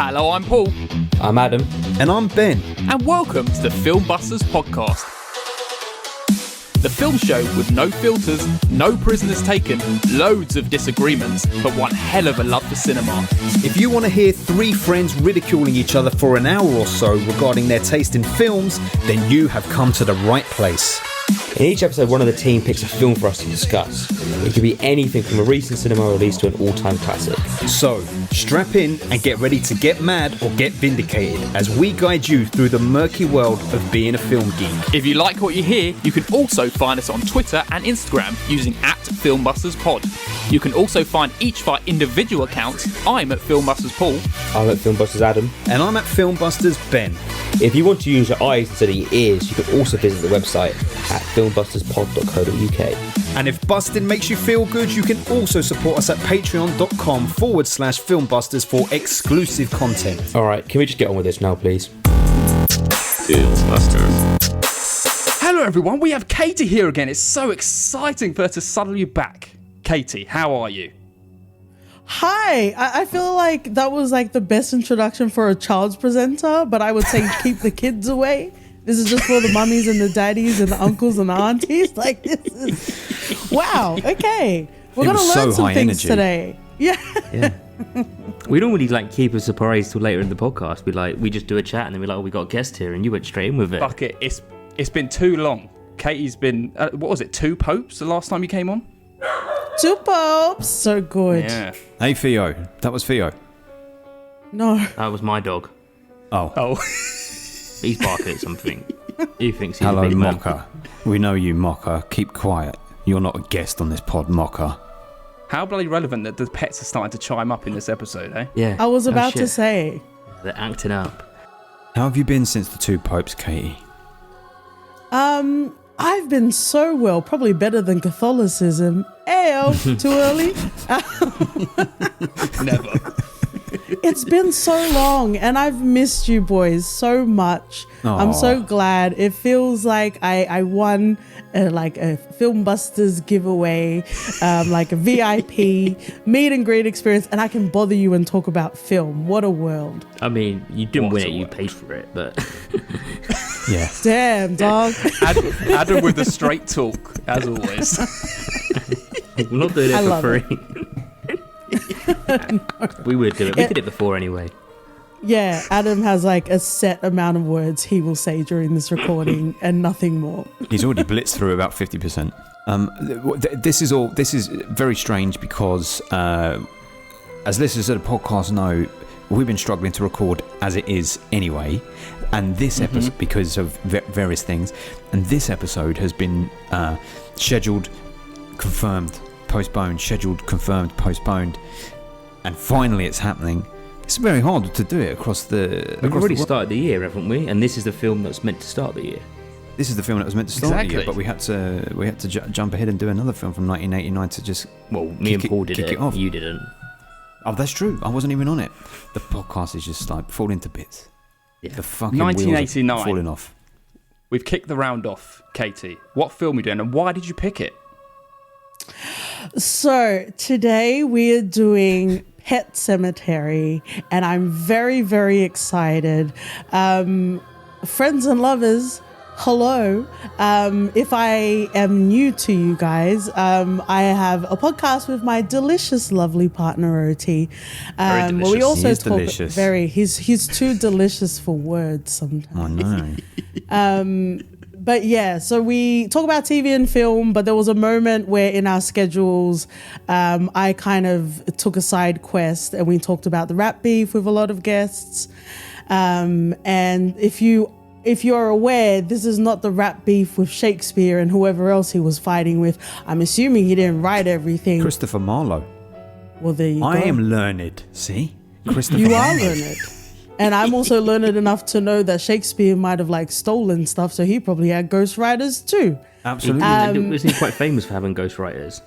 Hello, I'm Paul. I'm Adam. And I'm Ben. And welcome to the Film Busters podcast. The film show with no filters, no prisoners taken, loads of disagreements, but one hell of a love for cinema. If you want to hear three friends ridiculing each other for an hour or so regarding their taste in films, then you have come to the right place. In each episode, one of the team picks a film for us to discuss. It could be anything from a recent cinema release to an all-time classic. So, strap in and get ready to get mad or get vindicated as we guide you through the murky world of being a film geek. If you like what you hear, you can also find us on Twitter and Instagram using @FilmbustersPod. You can also find each of our individual accounts. I'm at Filmbusters Paul. I'm at Filmbusters Adam. And I'm at Filmbusters Ben. If you want to use your eyes instead of your ears, you can also visit the website at filmbusters.pod.co.uk. And if busting makes you feel good, you can also support us at patreon.com/filmbusters for exclusive content. Alright, can we just get on with this now, please? Filmbusters. Hello everyone, we have Katie here again. It's so exciting for her to suddenly be back. Katie, how are you? Hi, I feel like that was like the best introduction for a child's presenter, but I would say keep the kids away. This is just for the mummies and the daddies and the uncles and the aunties. Like, this is, wow, okay. We're going to learn some things today. Yeah. We don't really like keep a surprise till later in the podcast. We just do a chat and then we're like, oh, we got a guest here, and you went straight in with it. Fuck it, it's been too long. Katie's been, what was it, 2 popes the last time you came on? 2 popes. So good. Yeah. Hey, Theo. That was Theo. No. That was my dog. Oh. He's barking at something. He thinks he's Hello, a big man. Mocker. We know you, Mocker. Keep quiet. You're not a guest on this pod, Mocker. How bloody relevant that the pets are starting to chime up in this episode, eh? Yeah. I was about to shit. say. They're acting up. How have you been since the 2 popes, Katie? I've been so well, probably better than Catholicism. Ayo, too early? Never. It's been so long and I've missed you boys so much. I'm so glad. It feels like I won like a Filmbusters giveaway, like a VIP meet and greet experience, and I can bother you and talk about film. What a world. I mean, you didn't win it, you paid for it, but... Yeah. Damn, dog. Adam with the straight talk, as always. We're not doing it for free. No. We would do it. We did it before anyway. Yeah, Adam has like a set amount of words he will say during this recording and nothing more. He's already blitzed through about 50%. This is very strange because, as listeners of the podcast know, we've been struggling to record as it is anyway. And this episode, because of various things, and this episode has been scheduled, confirmed, postponed, scheduled, confirmed, postponed, and finally it's happening. It's very hard to do it across the. We've already started the year, haven't we? And this is the film that's meant to start the year. This is the film that was meant to start the year, but we had to jump ahead and do another film from 1989 to just. Well, me and Paul did it. Off. You didn't. Oh, that's true. I wasn't even on it. The podcast is just like falling to bits. Yeah. The fucking 1989. wheels are falling off. We've kicked the round off, Katie. What film are you doing and why did you pick it? So today we are doing Pet Sematary, and I'm very, very excited. Friends and lovers, hello. If I am new to you guys, I have a podcast with my delicious, lovely partner OT. Very delicious. We also He is talk delicious. He's too delicious for words sometimes. I know. But yeah, so we talk about TV and film, but there was a moment where in our schedules, I kind of took a side quest and we talked about the rap beef with a lot of guests. And if you're aware, this is not the rap beef with Shakespeare and whoever else he was fighting with. I'm assuming he didn't write everything. Christopher Marlowe. Well, there you go. I am learned. See? Christopher You Marlowe. are learned. And I'm also learned enough to know that Shakespeare might have like stolen stuff, so he probably had ghostwriters too. Absolutely. Isn't he quite famous for having ghostwriters?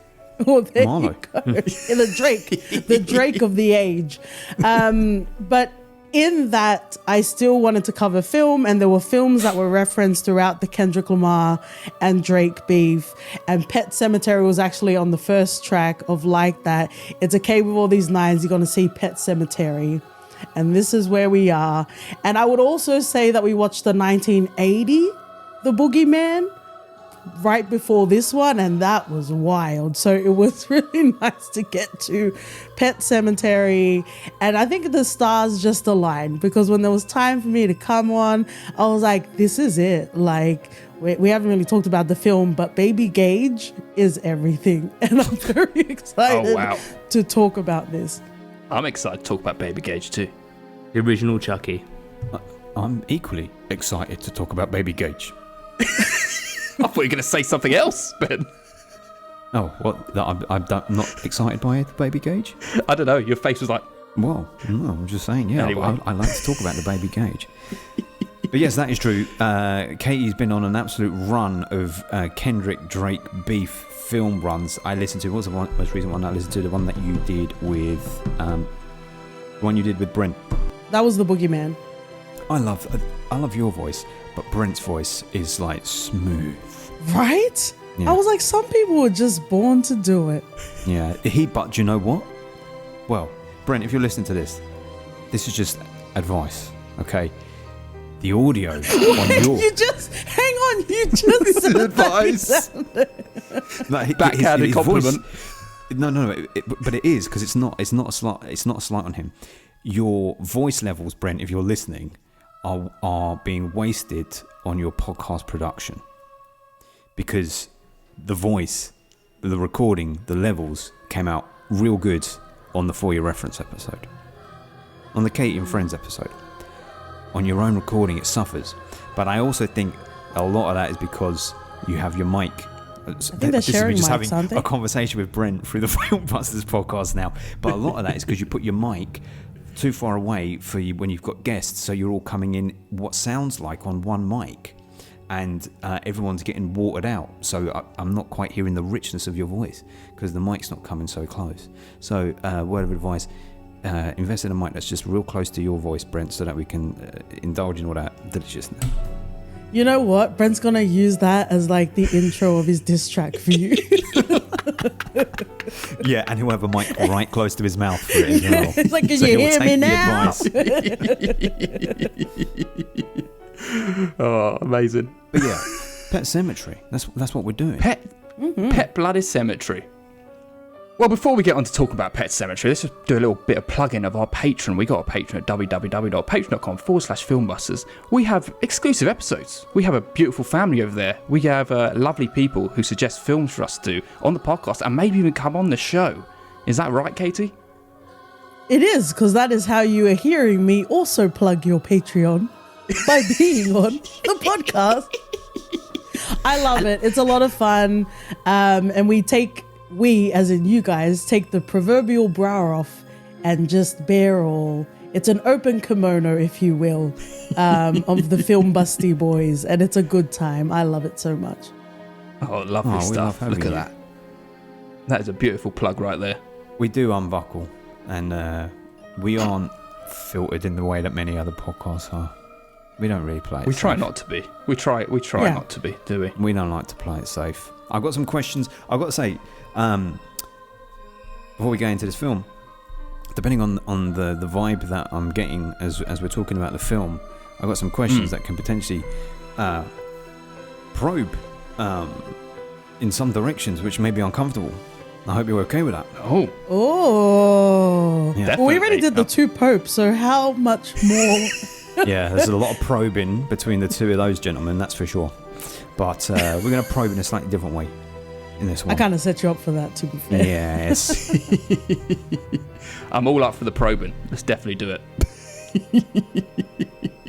Well, there Marlowe. you go. The Drake of the age. But in that, I still wanted to cover film, and there were films that were referenced throughout the Kendrick Lamar and Drake beef. And Pet Sematary was actually on the first track of Like That. It's okay with all these nines, you're going to see Pet Sematary. and this is where we are. And I would also say that we watched the 1980, The Boogeyman, right before this one, and that was wild. So it was really nice to get to Pet Sematary, and I think the stars just aligned, because when there was time for me to come on, I was like, this is it. Like, we haven't really talked about the film, but Baby Gage is everything, and I'm very excited to talk about this. I'm excited to talk about Baby Gage too. The original Chucky. I'm equally excited to talk about Baby Gage. I thought you were going to say something else, Ben. Oh, what? I'm not excited by it, Baby Gage? I don't know. Your face was like... Well, no, I'm just saying, yeah, Anyway. I like to talk about the Baby Gage. But yes, that is true. Katie's been on an absolute run of Kendrick Drake beef film runs. I listened to, what was the most recent one I listened to? The one that you did with... the one you did with Brent. That was The Boogeyman. I love your voice, but Brent's voice is like smooth. Right? Yeah. I was like, some people were just born to do it. Yeah, but do you know what? Well, Brent, if you're listening to this is just advice, okay? The audio on your... You just said advice. Backhanded compliment. No, but it is, because it's not a slight on him. Your voice levels, Brent, if you're listening, are being wasted on your podcast production, because the voice, the recording, the levels came out real good on the For Your Reference episode, on the Katie and Friends episode. On your own recording, it suffers. But I also think a lot of that is because you have your mic. I think they're sharing just mics, aren't having they? a conversation with Brent through the Film Busters podcast now. But a lot of that is because you put your mic too far away for you when you've got guests, so you're all coming in what sounds like on one mic, and everyone's getting watered out. So I'm not quite hearing the richness of your voice because the mic's not coming so close. So word of advice: invest in a mic that's just real close to your voice, Brent, so that we can indulge in all that deliciousness. You know what? Brent's going to use that as like the intro of his diss track for you. Yeah, and he'll have a mic right close to his mouth for it as well. It's like, can So you he'll hear me take now? the advice. Oh, amazing. But yeah, Pet Sematary. That's what we're doing. Pet Bloody Cemetery. Well, before we get on to talk about Pet Sematary, let's just do a little bit of plug-in of our Patreon. We got a Patreon at www.patreon.com/filmbusters. We have exclusive episodes. We have a beautiful family over there. We have lovely people who suggest films for us to do on the podcast and maybe even come on the show. Is that right, Katie? It is, because that is how you are hearing me also plug your Patreon by being on the podcast. I love it. It's a lot of fun. And we, as in you guys, take the proverbial bra off and just bare all. It's an open kimono, if you will, of the Film Busty boys. And it's a good time. I love it so much. Oh, lovely stuff. Look at that. That is a beautiful plug right there. We do unbuckle, and we aren't filtered in the way that many other podcasts are. We don't really play it We safe. try not to be. We try not to be, do we? We don't like to play it safe. I've got some questions. I've got to say, before we go into this film, depending on the vibe that I'm getting as we're talking about the film, I've got some questions that can potentially probe in some directions which may be uncomfortable. I hope you're okay with that. Oh, Well, we already did the two popes, so how much more? Yeah, there's a lot of probing between the two of those gentlemen, that's for sure. But we're going to probe in a slightly different way in this one. I kind of set you up for that, to be fair. Yes. I'm all up for the probing. Let's definitely do it.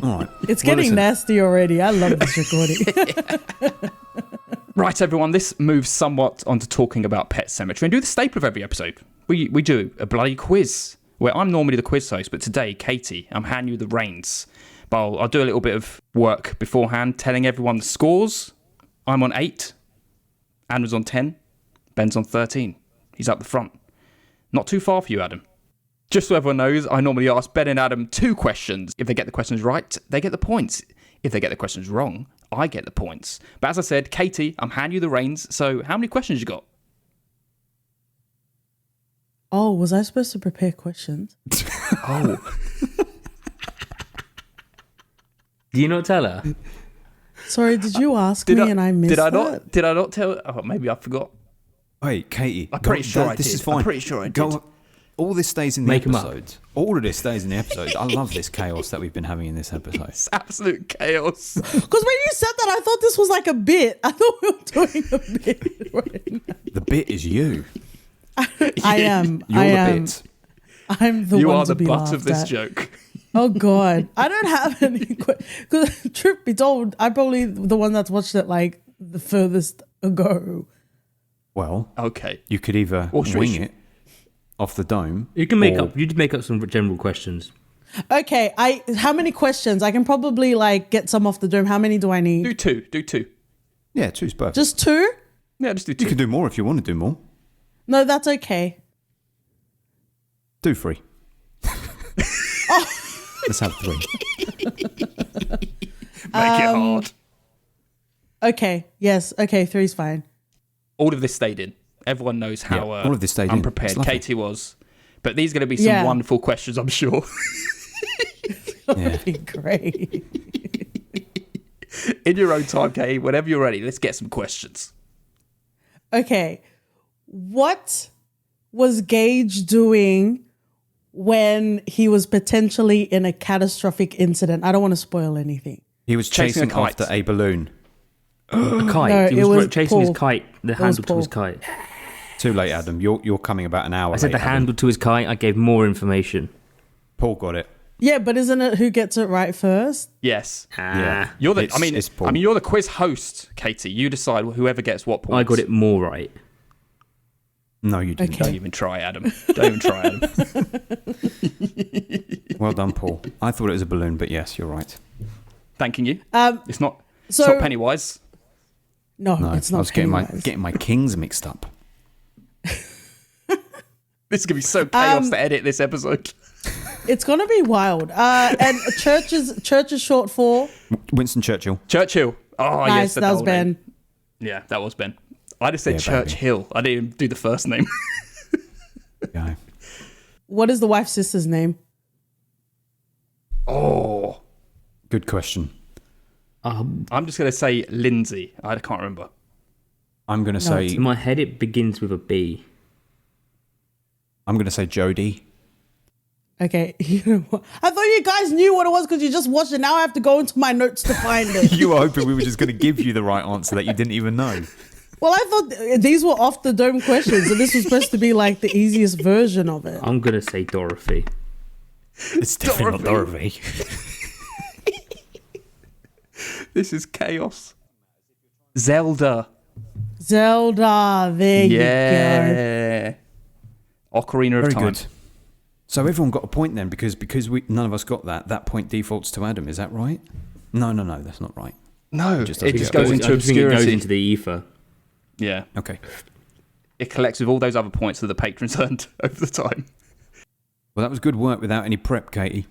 All right. It's getting nasty already. I love this recording. Right, everyone, this moves somewhat onto talking about Pet Sematary and do the staple of every episode. We do a bloody quiz, where I'm normally the quiz host, but today, Katie, I'm handing you the reins. But I'll do a little bit of work beforehand, telling everyone the scores. I'm on 8, Adam's on 10, Ben's on 13. He's up the front. Not too far for you, Adam. Just so everyone knows, I normally ask Ben and Adam 2 questions. If they get the questions right, they get the points. If they get the questions wrong, I get the points. But as I said, Katie, I'm handing you the reins. So how many questions you got? Oh, was I supposed to prepare questions? Oh. Do you not tell her? Sorry, did you ask me and I missed Did I that? not? Did I not tell? Oh, maybe I forgot. Wait, Katie. I'm pretty sure I This did. is fine. I'm pretty sure I did. All this stays in the Make 'em up. episodes. All of this stays in the episodes. I love this chaos that we've been having in this episode. It's absolute chaos. Because when you said that, I thought this was like a bit. I thought we were doing a bit right now. The bit is you. I am. You're I the am. bit. I'm the You one are to the be butt laughed of this at. joke. Oh God, I don't have any. Because truth be told, I'm probably the one that's watched it like the furthest ago. Well, Okay. you could either Or should we- wing it off the dome. You can make or- up. You can make up some general questions. Okay, how many questions? I can probably like get some off the dome. How many do I need? Do two. Do two. Yeah, two's perfect. Just two? Yeah, just do two. You can do more if you want to do more. No, that's okay. Do 3. Let's have 3. Make it hard. Okay, yes. Okay, three's fine. All of this stayed in. Everyone knows how Yeah, all of this stayed in. unprepared It's lovely. Katie was. But these are going to be some Yeah. wonderful questions, I'm sure. Yeah. That'd be great. In your own time, Katie, whenever you're ready, let's get some questions. Okay, what was Gage doing when he was potentially in a catastrophic incident? I don't want to spoil anything. He was Chasing a chasing kite. after a balloon. A kite. No, he it was was chasing his Paul. kite. The was handle to his Paul. kite. Too late, Adam. You're coming about an hour I said late, the Adam. handle to his kite. I gave more information. Paul got it. Yeah, but isn't it who gets it right first? Yes. Yeah. You're the. It's Paul. I mean, you're the quiz host, Katie. You decide whoever gets what points. I got it more right. No, you didn't. Okay. Don't even try, Adam. Don't even try, Adam. Well done, Paul. I thought it was a balloon, but yes, you're right. Thanking you. It's not. So it's not Pennywise. no, No, it's I not. was getting Pennywise. my kings mixed up. This is gonna be so chaos to edit this episode. It's gonna be wild. And church is short for Winston Churchill. Churchill. Oh nice. yes, that was whole Ben. name. Yeah, that was Ben. I just said Yeah, Church baby. Hill. I didn't even do the first name. Yeah. What is the wife's sister's name? Oh, Good question. I'm just gonna say Lindsay. I can't remember. I'm gonna it's say In my head, it begins with a B. Jodie. Okay, you know what? I thought you guys knew what it was because you just watched it. Now I have to go into my notes to find it. You were hoping we were just going to give you the right answer that you didn't even know. Well, I thought these were off the dome questions, and this was supposed to be like the easiest version of it. I'm gonna say Dorothy. It's definitely not Dorothy. This is chaos. Zelda. Zelda, there you go. Yeah. Ocarina of Very Time. good. So everyone got a point then because we none of us got that. That point defaults to Adam. Is that right? No, that's not right. No, It just it doesn't just get goes points. into I just think it goes obscurity. into the ether. Yeah. Okay. It collects with all those other points that the patrons earned over the time. Well, that was good work without any prep, Katie.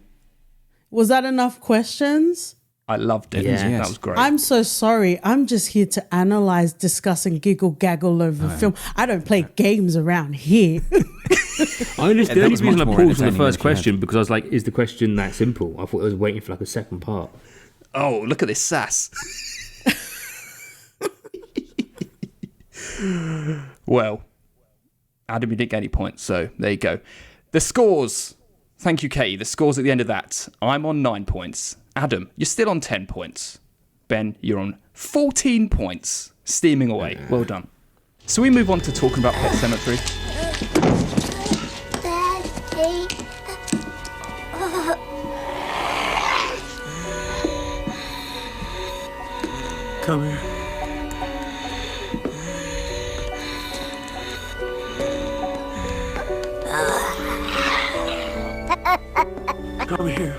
Was that enough questions? I loved it. Yeah. That was great. I'm so sorry. I'm just here to analyze, discuss, and giggle gaggle over film. I don't play games around here. The only that reason was I much paused more on the entertaining first than if you had. question because I was like, "Is the question that simple?" I thought I was waiting for like a second part. Oh, look at this sass. Well, Adam, you didn't get any points, so there you go. The scores. Thank you, Katie. The scores at the end of that. I'm on 9 points. Adam, you're still on 10 points. Ben, you're on 14 points. Steaming away. Well done. So we move on to talking about Pet Sematary. Come here. Come here.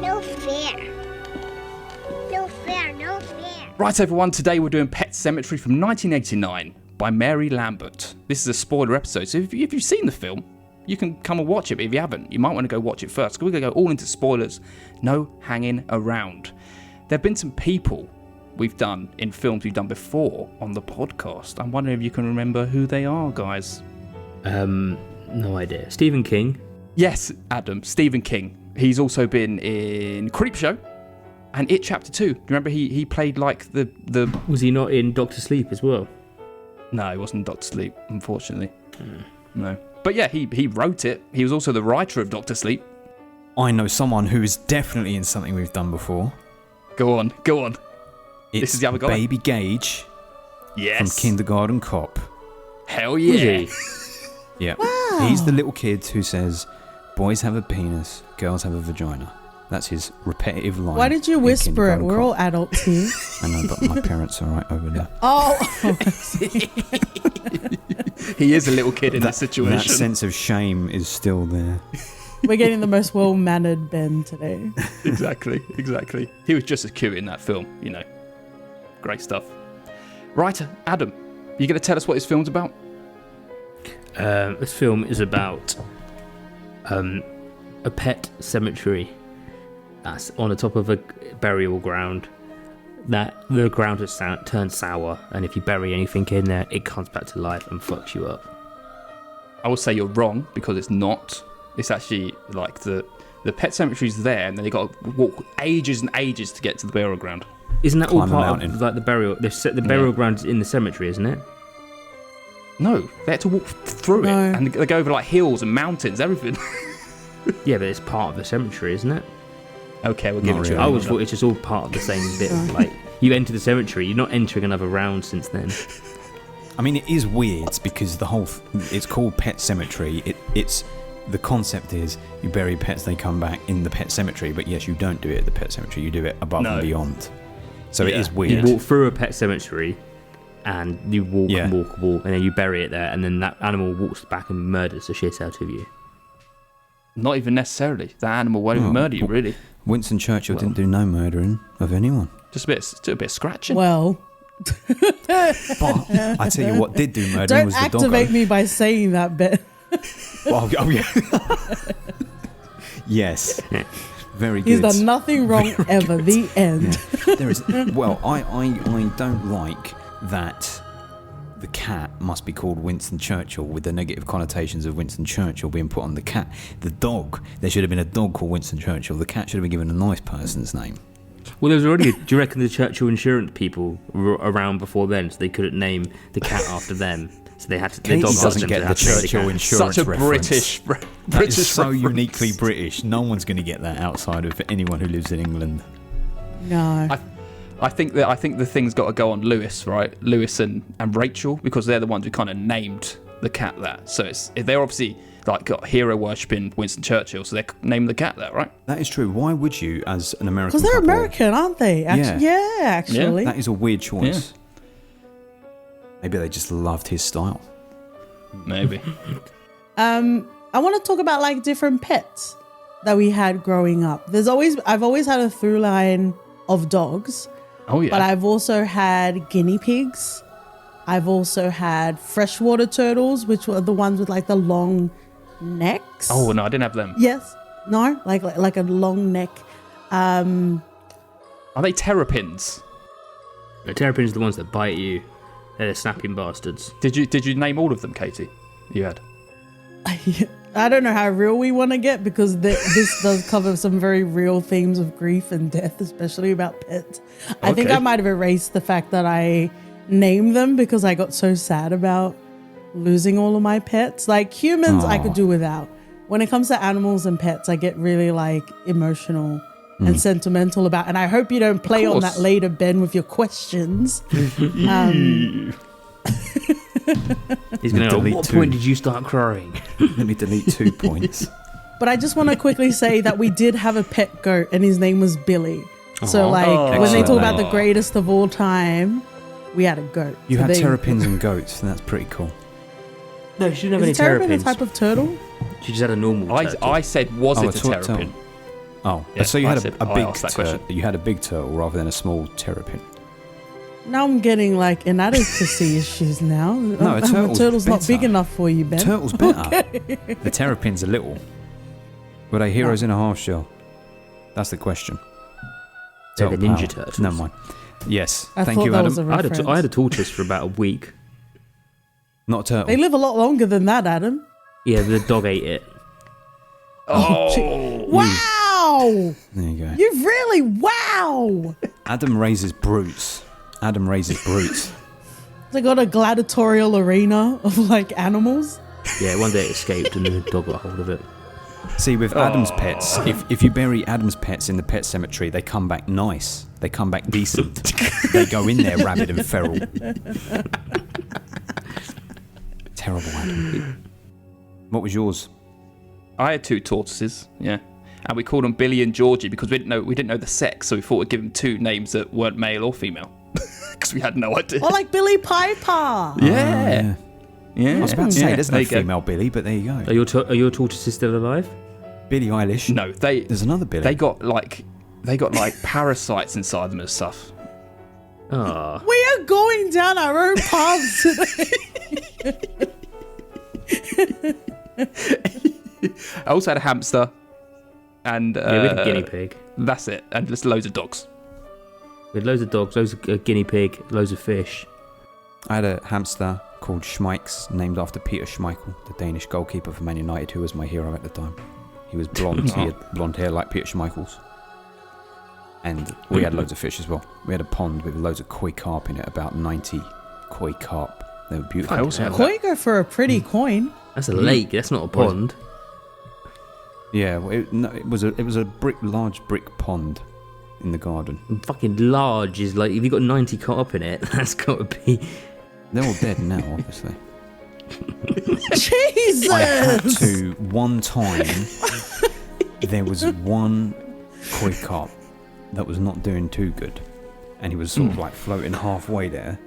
No fair. No fair, no fair. Right, everyone, today we're doing Pet Sematary from 1989. by Mary Lambert. This is a spoiler episode, so if you've seen the film, you can come and watch it, but if you haven't, you might want to go watch it first, because we're going to go all into spoilers. No hanging around. There have been some people we've done in films we've done before on the podcast. I'm wondering if you can remember who they are, guys. No idea. Stephen King. Yes, Adam, Stephen King. He's also been in Creepshow and It Chapter 2. Do you remember he played like the... Was he not in Doctor Sleep as well? No, he wasn't Doctor Sleep, unfortunately. No. But yeah, he wrote it. He was also the writer of Doctor Sleep. I know someone who is definitely in something we've done before. Go on. It's This is the other guy. Baby Gage Yes. from Kindergarten Cop. Hell yeah. Was he? Yeah. Wow. He's the little kid who says, boys have a penis, girls have a vagina. That's his repetitive line. Why did you in whisper it? Kindergarten We're Cop. all adults here. I know, but my parents are right over there. Oh, He is a little kid in this situation. That sense of shame is still there. we're getting the most well-mannered Ben today. Exactly. He was just as cute in that film, Great stuff. Right, Adam, you going to tell us what this film's about? This film is about a pet cemetery that's on the top of a burial ground. That the ground has turned sour, and if you bury anything in there, it comes back to life and fucks you up. I will say you're wrong, because it's not. It's actually like the pet cemetery's there, and then they got to walk ages and ages to get to the burial ground. Isn't that all Climb a part mountain. of like the burial? The burial ground's in the cemetery, isn't it? No, they had to walk through it, No. and they go over like hills and mountains, everything. Yeah, but it's part of the cemetery, isn't it? Okay, we'll give Not it to you. really. I always thought it's just all part of the same bit. Like you enter the cemetery, you're not entering another round since then. I mean, it is weird because it's called Pet Cemetery. It's the concept is you bury pets, they come back in the pet cemetery. But yes, you don't do it at the pet cemetery. You do it above No. and beyond. So it Yeah. is You weird. walk through a pet cemetery, and you walk Yeah. and walk and walk, and then you bury it there, and then that animal walks back and murders the shit out of you. Not even necessarily. That animal won't even Oh, murder you, really. Winston Churchill didn't do no murdering of anyone. Just a bit of scratching. Well, But I tell you what did do murdering don't was the activate doggo. me by saying that bit. Oh, yeah. Yes. Very He's good. done nothing wrong ever. The end. Yeah. There is. Well, I don't like that the cat must be called Winston Churchill with the negative connotations of Winston Churchill being put on the cat. The dog, there should have been a dog called Winston Churchill. The cat should have been given a nice person's name. Well, there was already. Do you reckon the Churchill insurance people were around before then, so they couldn't name the cat after them? So they had to. The Katie dog asked doesn't them get to the have to name the Churchill cat. insurance Such a reference. British That is so reference. uniquely British. No one's going to get that outside of anyone who lives in England. No. I think the thing's got to go on Lewis, right? Lewis and Rachel, because they're the ones who kind of named the cat that. So they're obviously like got hero worshipping Winston Churchill, so they named the cat that, right? That is true. Why would you, as an American Because they're couple- American, aren't they? Actually. That is a weird choice. Maybe they just loved his style. Maybe. I want to talk about like different pets that we had growing up. I've always had a through line of dogs, Oh yeah. but I've also had guinea pigs. I've also had freshwater turtles, which were the ones with like the long necks. Oh no, I didn't have them. Yes. No, like a long neck. Are they terrapins? The terrapins are the ones that bite you. They're the snapping bastards. Did you name all of them, Katie? You had. I don't know how real we want to get because this does cover some very real themes of grief and death, especially about pets. I think Okay. I might have erased the fact that I named them because I got so sad about losing all of my pets. Like humans, I could do without. When it comes to animals and pets, I get really like emotional and sentimental about. And I hope you don't play on course. that later, Ben, with your questions. He's going to go, Delete what two. point did you start crying? Let me delete 2 points. But I just want to quickly say that we did have a pet goat and his name was Billy. So like when they talk about the greatest of all time, we had a goat. You So had they- terrapins and goats, and that's pretty cool. No, she didn't have Is any a terrapin a terrapins. type of turtle? She just had a normal turtle. I said, was Oh, it a tur- terrapin? Oh, Yeah, so you I had said- a I big asked that turtle. question. You had a big turtle rather than a small terrapin. Now I'm getting like inadequacy issues now. No, a My turtle's turtle's not big better. enough for you, Ben. Turtle's better. The terrapins are little. Were they heroes in a half shell? That's the question. They're the Turtle Ninja power. Turtles. Never mind. Yes. I Thank thought you, that Adam. was a I reference. had a tortoise for about a week. Not a turtle. They live a lot longer than that, Adam. Yeah, the dog ate it. Wow! There you go. You've really wow! Adam raises brutes. Adam raises brutes. They got a gladiatorial arena of like animals. Yeah, one day it escaped and the dog got hold of it. See, with Adam's pets, if you bury Adam's pets in the pet cemetery, they come back nice. They come back decent. They go in there rabid and feral. Terrible, Adam. What was yours? I had 2 tortoises, yeah, and we called them Billy and Georgie because we didn't know the sex, so we thought we'd give them 2 names that weren't male or female because we had no idea. Or like Billy Piper. Yeah. I was about to say, Yeah, there's there no you go. female Billy, but there you go. Are your tortoises still alive? Billie Eilish. No, There's another Billy. they got like parasites inside them and stuff. Ah, We are going down our own paths today. I also had a hamster, and yeah, we had a guinea pig. that's it, and just loads of dogs. We had loads of dogs, loads of guinea pig, loads of fish. I had a hamster called Schmeichs, named after Peter Schmeichel, the Danish goalkeeper for Man United, who was my hero at the time. He was blonde. He had blonde hair like Peter Schmeichel's. And we had loads of fish as well. We had a pond with loads of koi carp in it, about 90 koi carp. They were beautiful. I also had Koi go for a pretty coin. That's a lake. That's not a pond. Yeah, well, it was a large brick pond in the garden. Fucking large is like if you got 90 carp in it, that's got to be. They're all dead now, obviously. Jesus! I had to one time. There was one koi carp that was not doing too good, and he was sort of like floating halfway there,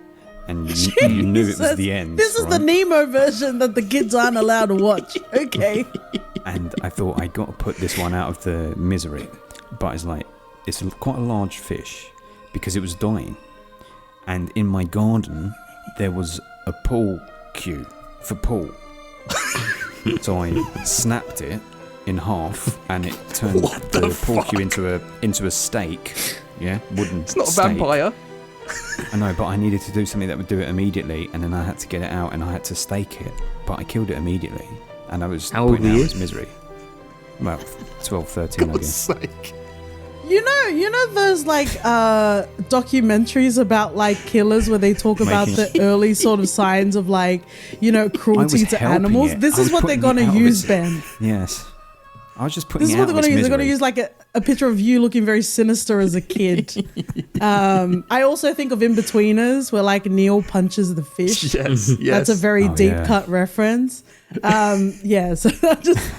and you knew it was the end. This is the right? Nemo version that the kids aren't allowed to watch. Okay. And I thought I got to put this one out of the misery, but it's quite a large fish because it was dying, and in my garden there was a pool cue for pool, so I snapped it in half, and it turned the pool cue into a stake. Yeah, wooden. It's not a stake. vampire. I know, but I needed to do something that would do it immediately, and then I had to get it out and I had to stake it, but I killed it immediately, and I was How old putting were out you? its misery. About 12, 13, I guess. sake. You know those like documentaries about like killers where they talk about Making- the early sort of signs of like, cruelty to helping animals? it. This I is was what they're putting it gonna out of use, its- Ben. Yes. I was just putting This is it what out they're of gonna its use. They're gonna misery. use like a picture of you looking very sinister as a kid. I also think of In-Betweeners where like Neil punches the fish. Yes, yes. That's a very Oh, deep yeah. cut reference. Yeah, so I just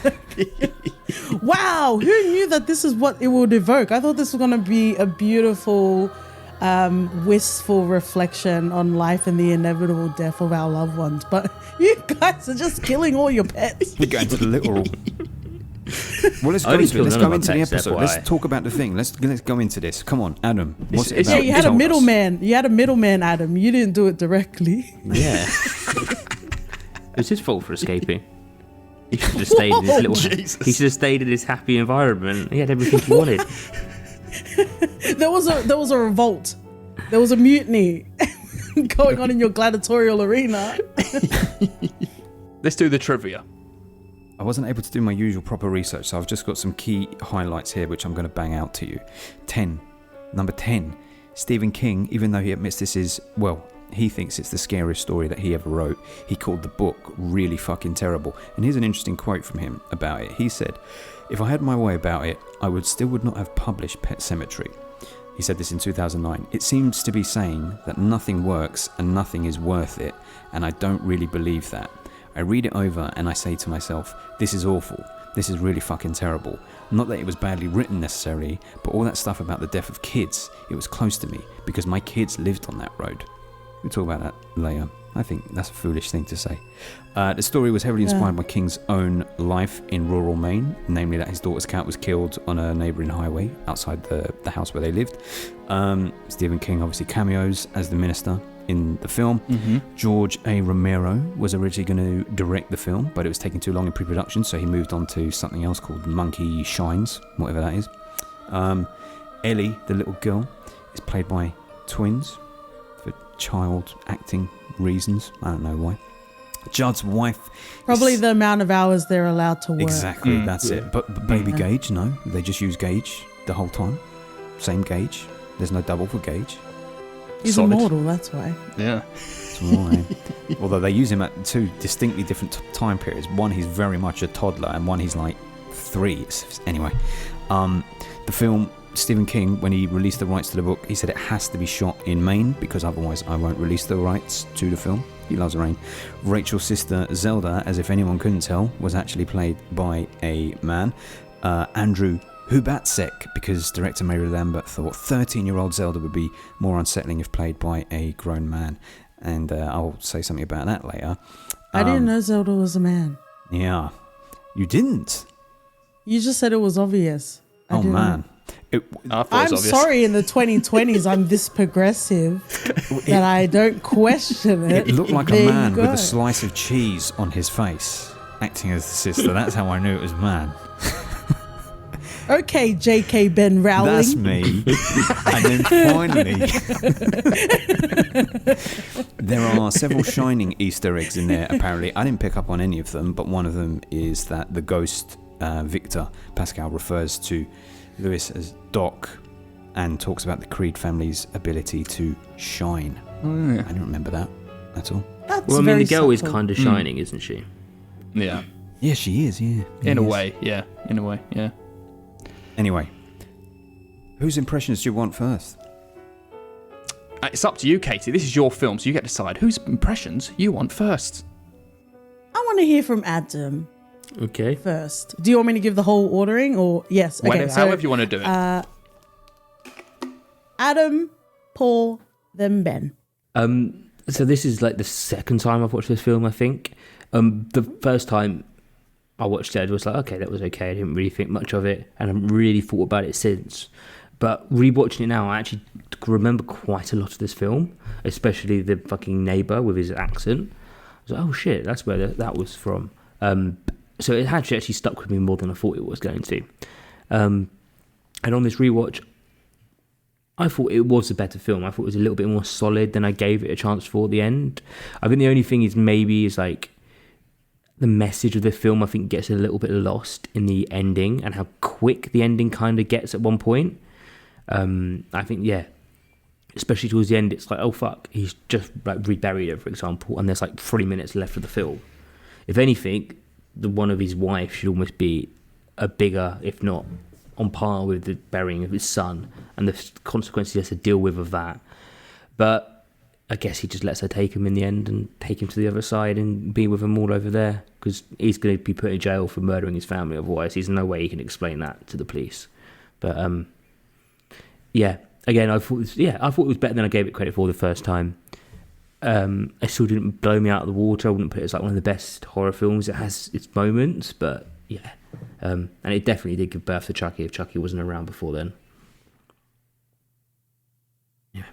wow, who knew that this is what it would evoke? I thought this was going to be a beautiful, wistful reflection on life and the inevitable death of our loved ones. But you guys are just killing all your pets. We're going to the literal. Well, let's I go only into it. killed Let's none go of my into the pets, episode. FYI. Let's talk about the thing. Let's go into this. Come on, Adam. What's it It's- about? Yeah, you had a Tell us. middleman. You had a middleman, Adam. You didn't do it directly. Yeah. It was his fault for escaping. He should have stayed in his little. Jesus. He should have stayed in his happy environment. He had everything he wanted. There was a revolt. There was a mutiny going on in your gladiatorial arena. Let's do the trivia. I wasn't able to do my usual proper research, so I've just got some key highlights here, which I'm going to bang out to you. Number 10. Stephen King, even though he admits this is, well, he thinks it's the scariest story that he ever wrote, he called the book really fucking terrible. And here's an interesting quote from him about it. He said, "If I had my way about it, I would not have published Pet Sematary." He said this in 2009. "It seems to be saying that nothing works and nothing is worth it, and I don't really believe that. I read it over and I say to myself, this is awful. This is really fucking terrible. Not that it was badly written necessarily, but all that stuff about the death of kids, it was close to me because my kids lived on that road." We'll talk about that later. I think that's a foolish thing to say. The story was heavily inspired by King's own life in rural Maine, namely that his daughter's cat was killed on a neighbouring highway outside the house where they lived. Stephen King obviously cameos as the minister in the film. George A. Romero was originally going to direct the film, but it was taking too long in pre-production, so he moved on to something else called Monkey Shines, whatever that is. Ellie, the little girl, is played by twins for child acting reasons. I don't know why. Judd's wife... Probably the amount of hours they're allowed to work. Exactly, that's it. But Baby Gage, no. They just use Gage the whole time. Same Gage. There's no double for Gage. He's Solid. immortal, that's why. Yeah. That's why. Although they use him at two distinctly different time periods. One, he's very much a toddler, and one, he's like 3. Anyway, the film... Stephen King, when he released the rights to the book, he said it has to be shot in Maine because otherwise I won't release the rights to the film. He loves rain. Rachel's sister Zelda, as if anyone couldn't tell, was actually played by a man, Andrew Hubatsek, because director Mary Lambert thought 13-year-old Zelda would be more unsettling if played by a grown man. And I'll say something about that later. I didn't know Zelda was a man. Yeah. You didn't? You just said it was obvious. I Oh, didn't man. know. I thought it was I'm obvious. sorry, in the 2020s, I'm this progressive that I don't question it. It looked like There a you man with go. a slice of cheese on his face, acting as the sister. That's how I knew it was man. Okay, J.K. Ben Rowling. That's me. And then finally, there are several Shining Easter eggs in there, apparently. I didn't pick up on any of them, but one of them is that the ghost, Victor Pascal, refers to Lewis as Doc and talks about the Creed family's ability to shine. Oh, yeah. I didn't remember that at all. That's Well, I mean, very the girl is subtle. kind of shining, isn't she? Yeah. Yeah, she is, yeah. In a Yes. way, yeah. In a way, yeah. Anyway, whose impressions do you want first? It's up to you, Katie. This is your film, so you get to decide whose impressions you want first. I want to hear from Adam Okay. first. Do you want me to give the whole ordering or yes? Okay, However you want to do it. Adam, Paul, then Ben. So this is like the second time I've watched this film, I think. The first time I watched it, I was like, okay, that was okay. I didn't really think much of it, and I haven't really thought about it since. But rewatching it now, I actually remember quite a lot of this film, especially the fucking neighbour with his accent. I was like, oh shit, that's where that was from. So it actually stuck with me more than I thought it was going to. And on this rewatch, I thought it was a better film. I thought it was a little bit more solid than I gave it a chance for at the end. I think the only thing is like the message of the film, I think, gets a little bit lost in the ending and how quick the ending kind of gets at one point. I think, yeah, especially towards the end, it's like, oh fuck, he's just like reburied her, for example, and there's like 3 minutes left of the film. If anything, the one of his wife should almost be a bigger, if not on par with the burying of his son and the consequences he has to deal with of that. But I guess he just lets her take him in the end and take him to the other side and be with him all over there because he's going to be put in jail for murdering his family. Otherwise, there's no way he can explain that to the police. But yeah, again, I thought it was better than I gave it credit for the first time. It still didn't blow me out of the water. I wouldn't put it as like one of the best horror films. It has its moments, but yeah, and it definitely did give birth to Chucky if Chucky wasn't around before then.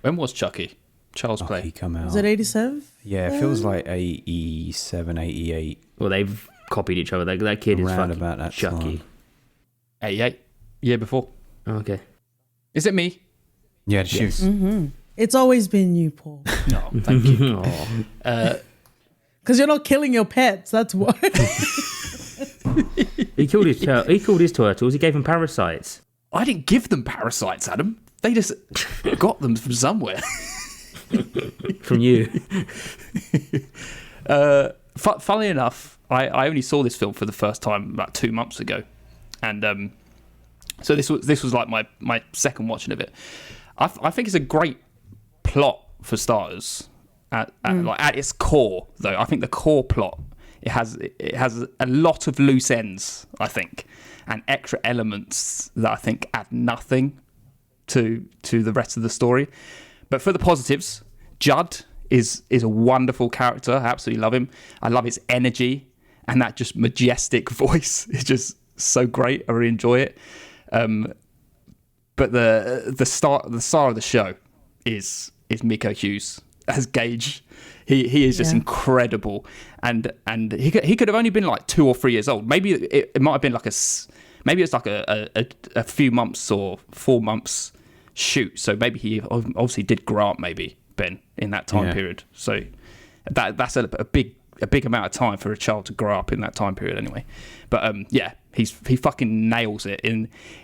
When was Chucky? Child's He Play. come out. Was it 87? Yeah, it feels like 87, 88. Well, they've copied each other. That kid is Around fucking about that Chucky. time. 88. Year before. Okay. Is it me? Yeah, the shoes. Mm-hmm. It's always been you, Paul. No, thank you. Aw. Because you're not killing your pets, that's why. He killed his turtles. He gave them parasites. I didn't give them parasites, Adam. They just got them from somewhere. From you. Funnily enough, I only saw this film for the first time about 2 months ago, and so this was like my second watching of it. I think it's a great plot for starters. At its core, though, I think the core plot it has a lot of loose ends, I think, and extra elements that I think add nothing to the rest of the story. But for the positives, Judd is a wonderful character. I absolutely love him. I love his energy and that just majestic voice. It's just so great. I really enjoy it. But the star of the show is Miko Hughes as Gage. He is just incredible, and he could have only been like 2 or 3 years old. Maybe it might have been like maybe it's like a few months or 4 months shoot. So maybe he obviously did grow up, maybe Ben, in that time period. So that's a big amount of time for a child to grow up in that time period anyway. But he fucking nails it,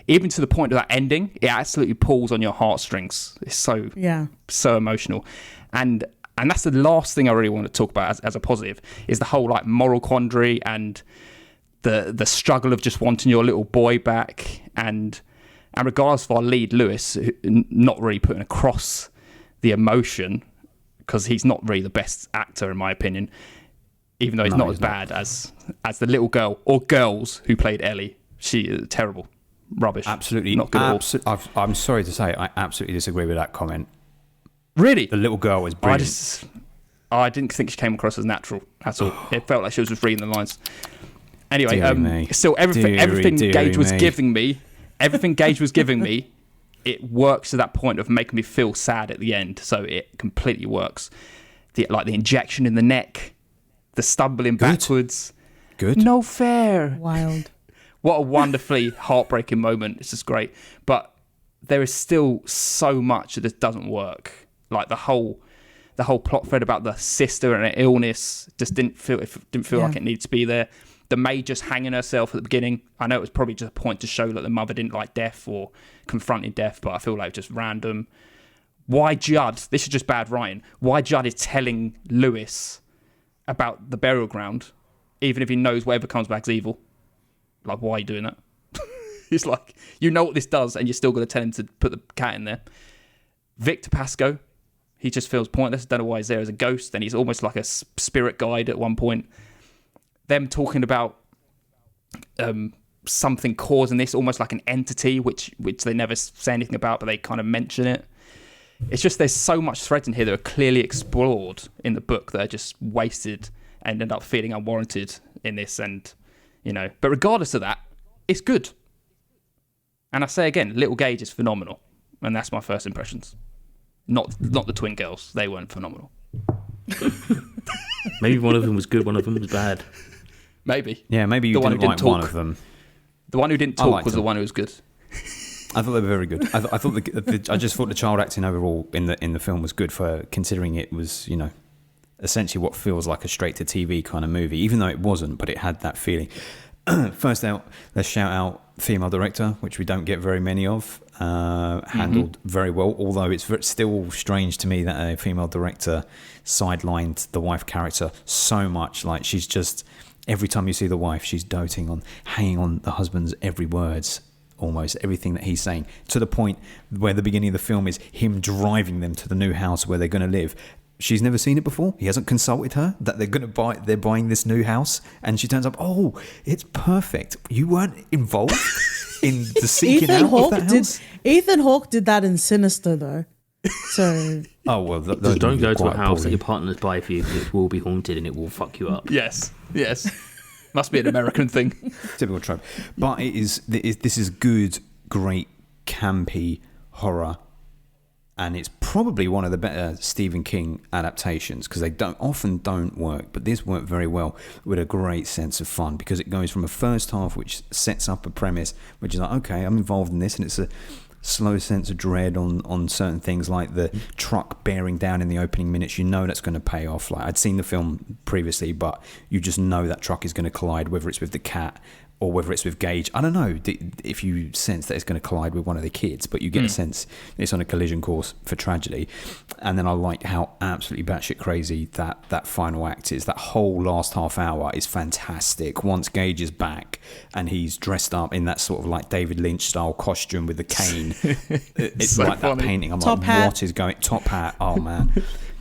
even to the point of that ending. It absolutely pulls on your heartstrings. It's so emotional, and that's the last thing I really want to talk about as a positive, is the whole like moral quandary and the struggle of just wanting your little boy back, and regardless of our lead Lewis not really putting across the emotion, because he's not really the best actor in my opinion, even though he's not as bad as the little girl or girls who played Ellie. She is terrible, rubbish, absolutely not good at all. I'm sorry to say, I absolutely disagree with that comment. Really? The little girl was brilliant. I didn't think she came across as natural at all. It felt like she was just reading the lines. Anyway, still everything Gage was giving me, it works to that point of making me feel sad at the end. So it completely works. The injection in the neck, the stumbling backwards. Good. No fair. Wild. What a wonderfully heartbreaking moment. It's just great. But there is still so much that doesn't work. Like the whole plot thread about the sister and her illness just didn't feel like it needed to be there. The maid just hanging herself at the beginning. I know it was probably just a point to show that the mother didn't like death or confronting death, but I feel like just random. Why Judd? This is just bad writing. Why Judd is telling Lewis about the burial ground, even if he knows whatever comes back is evil. Like, why are you doing that? It's like, you know what this does, and you're still going to tell him to put the cat in there. Victor Pascoe, he just feels pointless. Don't know why he's there as a ghost, and he's almost like a spirit guide at one point. Them talking about something causing this, almost like an entity, which they never say anything about, but they kind of mention it. It's just there's so much threads in here that are clearly explored in the book that are just wasted and end up feeling unwarranted in this. And but regardless of that, it's good. And I say again, Little Gage is phenomenal, and that's my first impressions. Not the twin girls; they weren't phenomenal. Maybe one of them was good, one of them was bad. Maybe. Yeah, maybe you didn't like one of them. The one who didn't talk was the one who was good. I thought they were very good. I thought I just thought the child acting overall in the film was good, for considering it was essentially what feels like a straight to TV kind of movie, even though it wasn't, but it had that feeling. First out, let's shout out female director, which we don't get very many of. Handled very well, although it's still strange to me that a female director sidelined the wife character so much. Like, she's just, every time you see the wife, she's doting on, hanging on the husband's every words, almost everything that he's saying, to the point where the beginning of the film is him driving them to the new house where they're going to live. She's never seen it before. He hasn't consulted her that they're buying this new house, and she turns up, oh, it's perfect. You weren't involved in the seeking out of that house? Ethan Hawke did that in Sinister, though. So just don't go to a house that your partner's buy for you, because it will be haunted and it will fuck you up. Yes. Must be an American thing. Typical trope. But this is good, great, campy horror. And it's probably one of the better Stephen King adaptations, because they often don't work, but this worked very well with a great sense of fun, because it goes from a first half which sets up a premise which is like, okay, I'm involved in this, and it's a slow sense of dread on certain things, like the truck bearing down in the opening minutes. You know that's going to pay off. Like, I'd seen the film previously, but you just know that truck is going to collide, whether it's with the cat or whether it's with Gage. I don't know if you sense that it's going to collide with one of the kids, but you get a sense it's on a collision course for tragedy. And then I like how absolutely batshit crazy that final act is. That whole last half hour is fantastic. Once Gage is back and he's dressed up in that sort of like David Lynch style costume with the cane, it's so like funny. That painting. I'm top like, hat. What is going? Top hat. Oh man,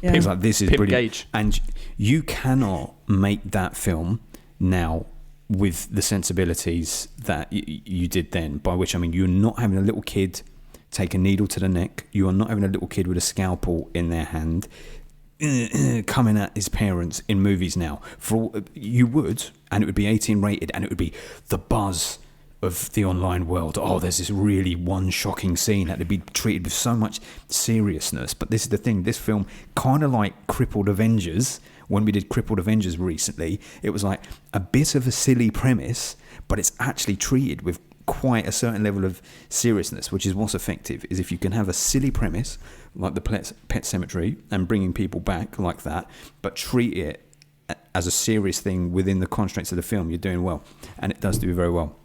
Yeah. it's like, this is Pip brilliant. Gage. And you cannot make that film now with the sensibilities that you did then, by which I mean you're not having a little kid take a needle to the neck, you are not having a little kid with a scalpel in their hand. coming at his parents in movies now. You would, and it would be 18 rated, and it would be the buzz of the online world. Oh, there's this really one shocking scene that would be treated with so much seriousness. But this is the thing, this film, kind of like Crippled Avengers, when we did Crippled Avengers recently, it was like a bit of a silly premise, but it's actually treated with quite a certain level of seriousness, which is what's effective, is if you can have a silly premise like the Pet Cemetery and bringing people back like that, but treat it as a serious thing within the constraints of the film, you're doing well. And it does do very well.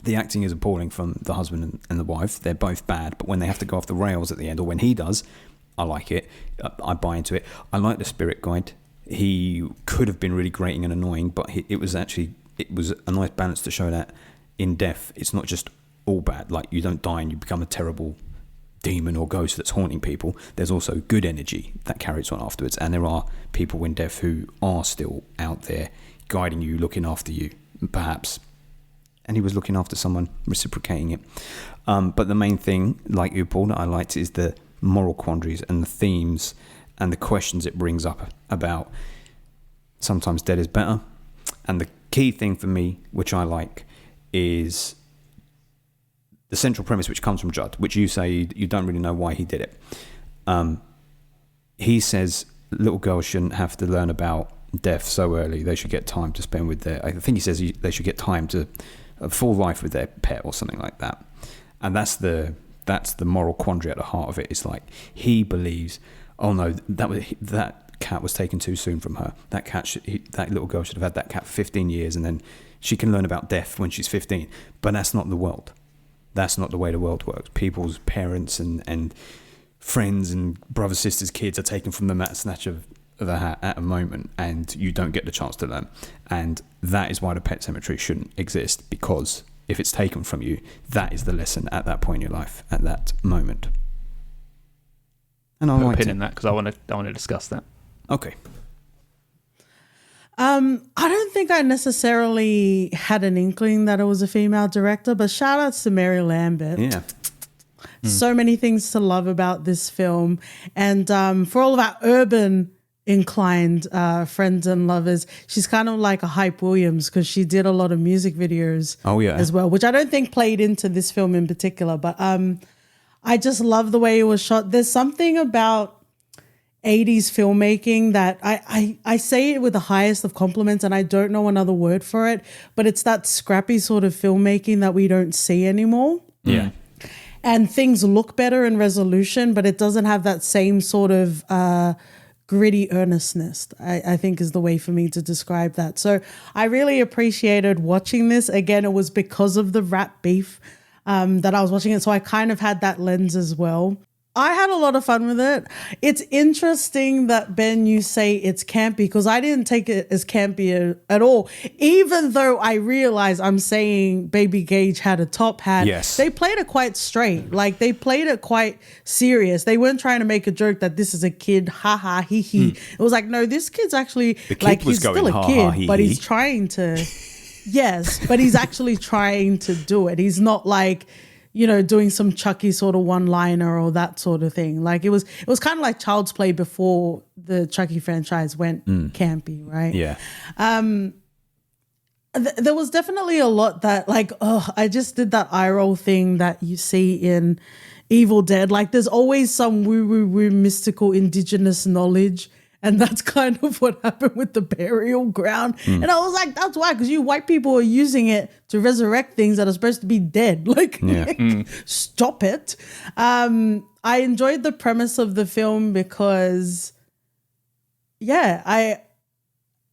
The acting is appalling from the husband and the wife. They're both bad, but when they have to go off the rails at the end, or when he does, I like it. I buy into it. I like the spirit guide. He could have been really grating and annoying, but it was a nice balance to show that in death, it's not just all bad. Like, you don't die and you become a terrible demon or ghost that's haunting people. There's also good energy that carries on afterwards, and there are people in death who are still out there guiding you, looking after you, perhaps. And he was looking after someone, reciprocating it. But the main thing, like you, Paul, that I liked is the moral quandaries and the themes and the questions it brings up about sometimes dead is better. And the key thing for me, which I like, is the central premise, which comes from Judd, which you say you don't really know why he did it. He says little girls shouldn't have to learn about death so early. They should get time to spend with I think he says they should get time to a full life with their pet or something like that. And that's the moral quandary at the heart of it. It's like, he believes, oh no, that cat was taken too soon from her. That little girl should have had that cat for 15 years, and then she can learn about death when she's 15. But that's not the world. That's not the way the world works. People's parents and friends and brothers, sisters, kids are taken from them at a snatch of a hat at a moment, and you don't get the chance to learn. And that is why the Pet Cemetery shouldn't exist, because if it's taken from you, that is the lesson at that point in your life, at that moment. And I like pin in that because I want to discuss that. Okay. I don't think I necessarily had an inkling that it was a female director, but shout outs to Mary Lambert. Yeah. So many things to love about this film. And for all of our urban inclined friends and lovers, she's kind of like a Hype Williams, because she did a lot of music videos as well, which I don't think played into this film in particular. But I just love the way it was shot. There's something about 80s filmmaking that I say it with the highest of compliments, and I don't know another word for it, but it's that scrappy sort of filmmaking that we don't see anymore. Yeah. And things look better in resolution, but it doesn't have that same sort of gritty earnestness, I think is the way for me to describe that. So I really appreciated watching this. Again, it was because of the rat beef that I was watching it. So I kind of had that lens as well. I had a lot of fun with it. It's interesting that, Ben, you say it's campy, because I didn't take it as campy at all. Even though I realize I'm saying Baby Gage had a top hat. Yes. They played it quite straight. Like, they played it quite serious. They weren't trying to make a joke that this is a kid, ha ha, hee hee. It was like, no, this kid's actually, the kid like, was he's going, still a ha, kid, ha, hee, but hee. he's trying to, yes, but he's actually trying to do it. He's not like, you know, doing some Chucky sort of one-liner or that sort of thing. Like, it was kind of like Child's Play before the Chucky franchise went campy, right? Yeah. There was definitely a lot that, like, I just did that eye roll thing that you see in Evil Dead. Like, there's always some woo mystical indigenous knowledge. And that's kind of what happened with the burial ground. And I was like, that's why, because you white people are using it to resurrect things that are supposed to be dead. Like, stop it. I enjoyed the premise of the film because, it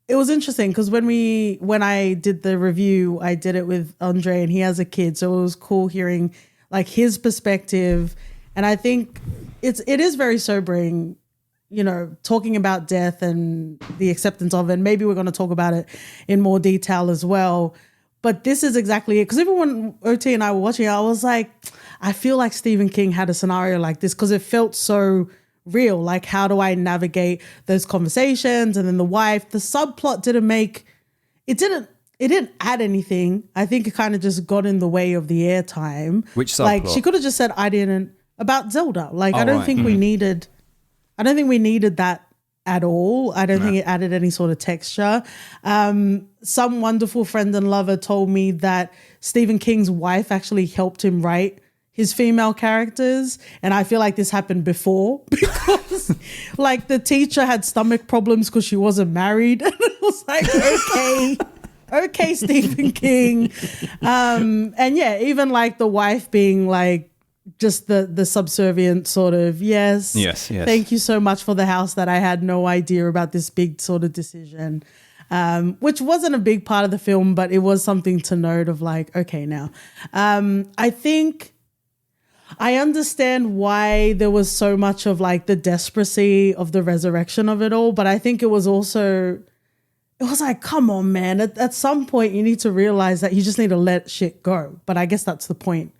was interesting, because when I did the review, I did it with Andre, and he has a kid. So it was cool hearing like his perspective. And I think it is very sobering, you know, talking about death and the acceptance of it. And maybe we're going to talk about it in more detail as well. But this is exactly it. Because even when OT and I were watching it, I was like, I feel like Stephen King had a scenario like this, because it felt so real. Like, how do I navigate those conversations? And then the wife, the subplot it didn't add anything. I think it kind of just got in the way of the airtime. Which subplot? Like, she could have just said, about Zelda. Like, I don't think we needed that at all. I don't think it added any sort of texture. Some wonderful friend and lover told me that Stephen King's wife actually helped him write his female characters, and I feel like this happened before because like the teacher had stomach problems because she wasn't married. And it was like, okay, Stephen King. And yeah, even like the wife being like just the subservient sort of, yes, thank you so much for the house that I had no idea about this big sort of decision. Which wasn't a big part of the film, but it was something to note of like, okay, now. I think I understand why there was so much of like the despeраcy of the resurrection of it all, but I think it was like, come on, man. At some point you need to realize that you just need to let shit go. But I guess that's the point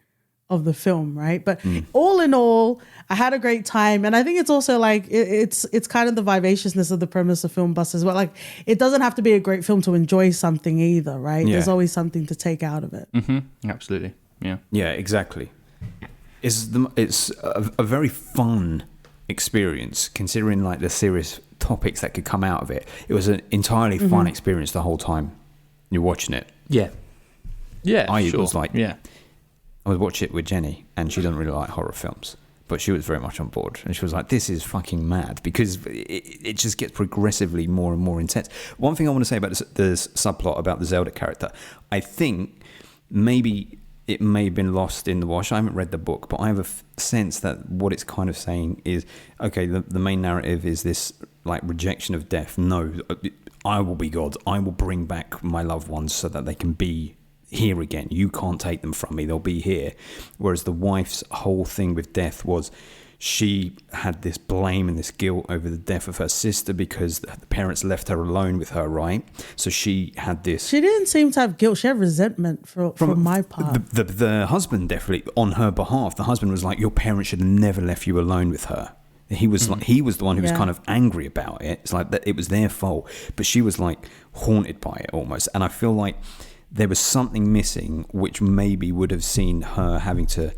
of the film, right? But all in all, I had a great time. And I think it's also like, it's kind of the vivaciousness of the premise of Film Busters. But like, it doesn't have to be a great film to enjoy something either, right? Yeah. There's always something to take out of it. Mm-hmm. Absolutely. Yeah. Yeah, exactly. It's a very fun experience considering like the serious topics that could come out of it. It was an entirely fun experience the whole time you're watching it. Yeah. Yeah, I sure. was like, yeah. I would watch it with Jenny, and she doesn't really like horror films, but she was very much on board, and she was like, this is fucking mad, because it just gets progressively more and more intense. One thing I want to say about the subplot about the Zelda character, I think maybe it may have been lost in the wash. I haven't read the book, but I have a sense that what it's kind of saying is, okay, the main narrative is this like rejection of death. No, I will be God. I will bring back my loved ones so that they can be here again. You can't take them from me. They'll be here. Whereas the wife's whole thing with death was she had this blame and this guilt over the death of her sister because the parents left her alone with her, right? So she had this... She didn't seem to have guilt. She had resentment from my part. The husband definitely, on her behalf, the husband was like, your parents should have never left you alone with her. He was like, he was the one who was kind of angry about it. It's like that it was their fault. But she was like haunted by it almost. And I feel like there was something missing which maybe would have seen her having to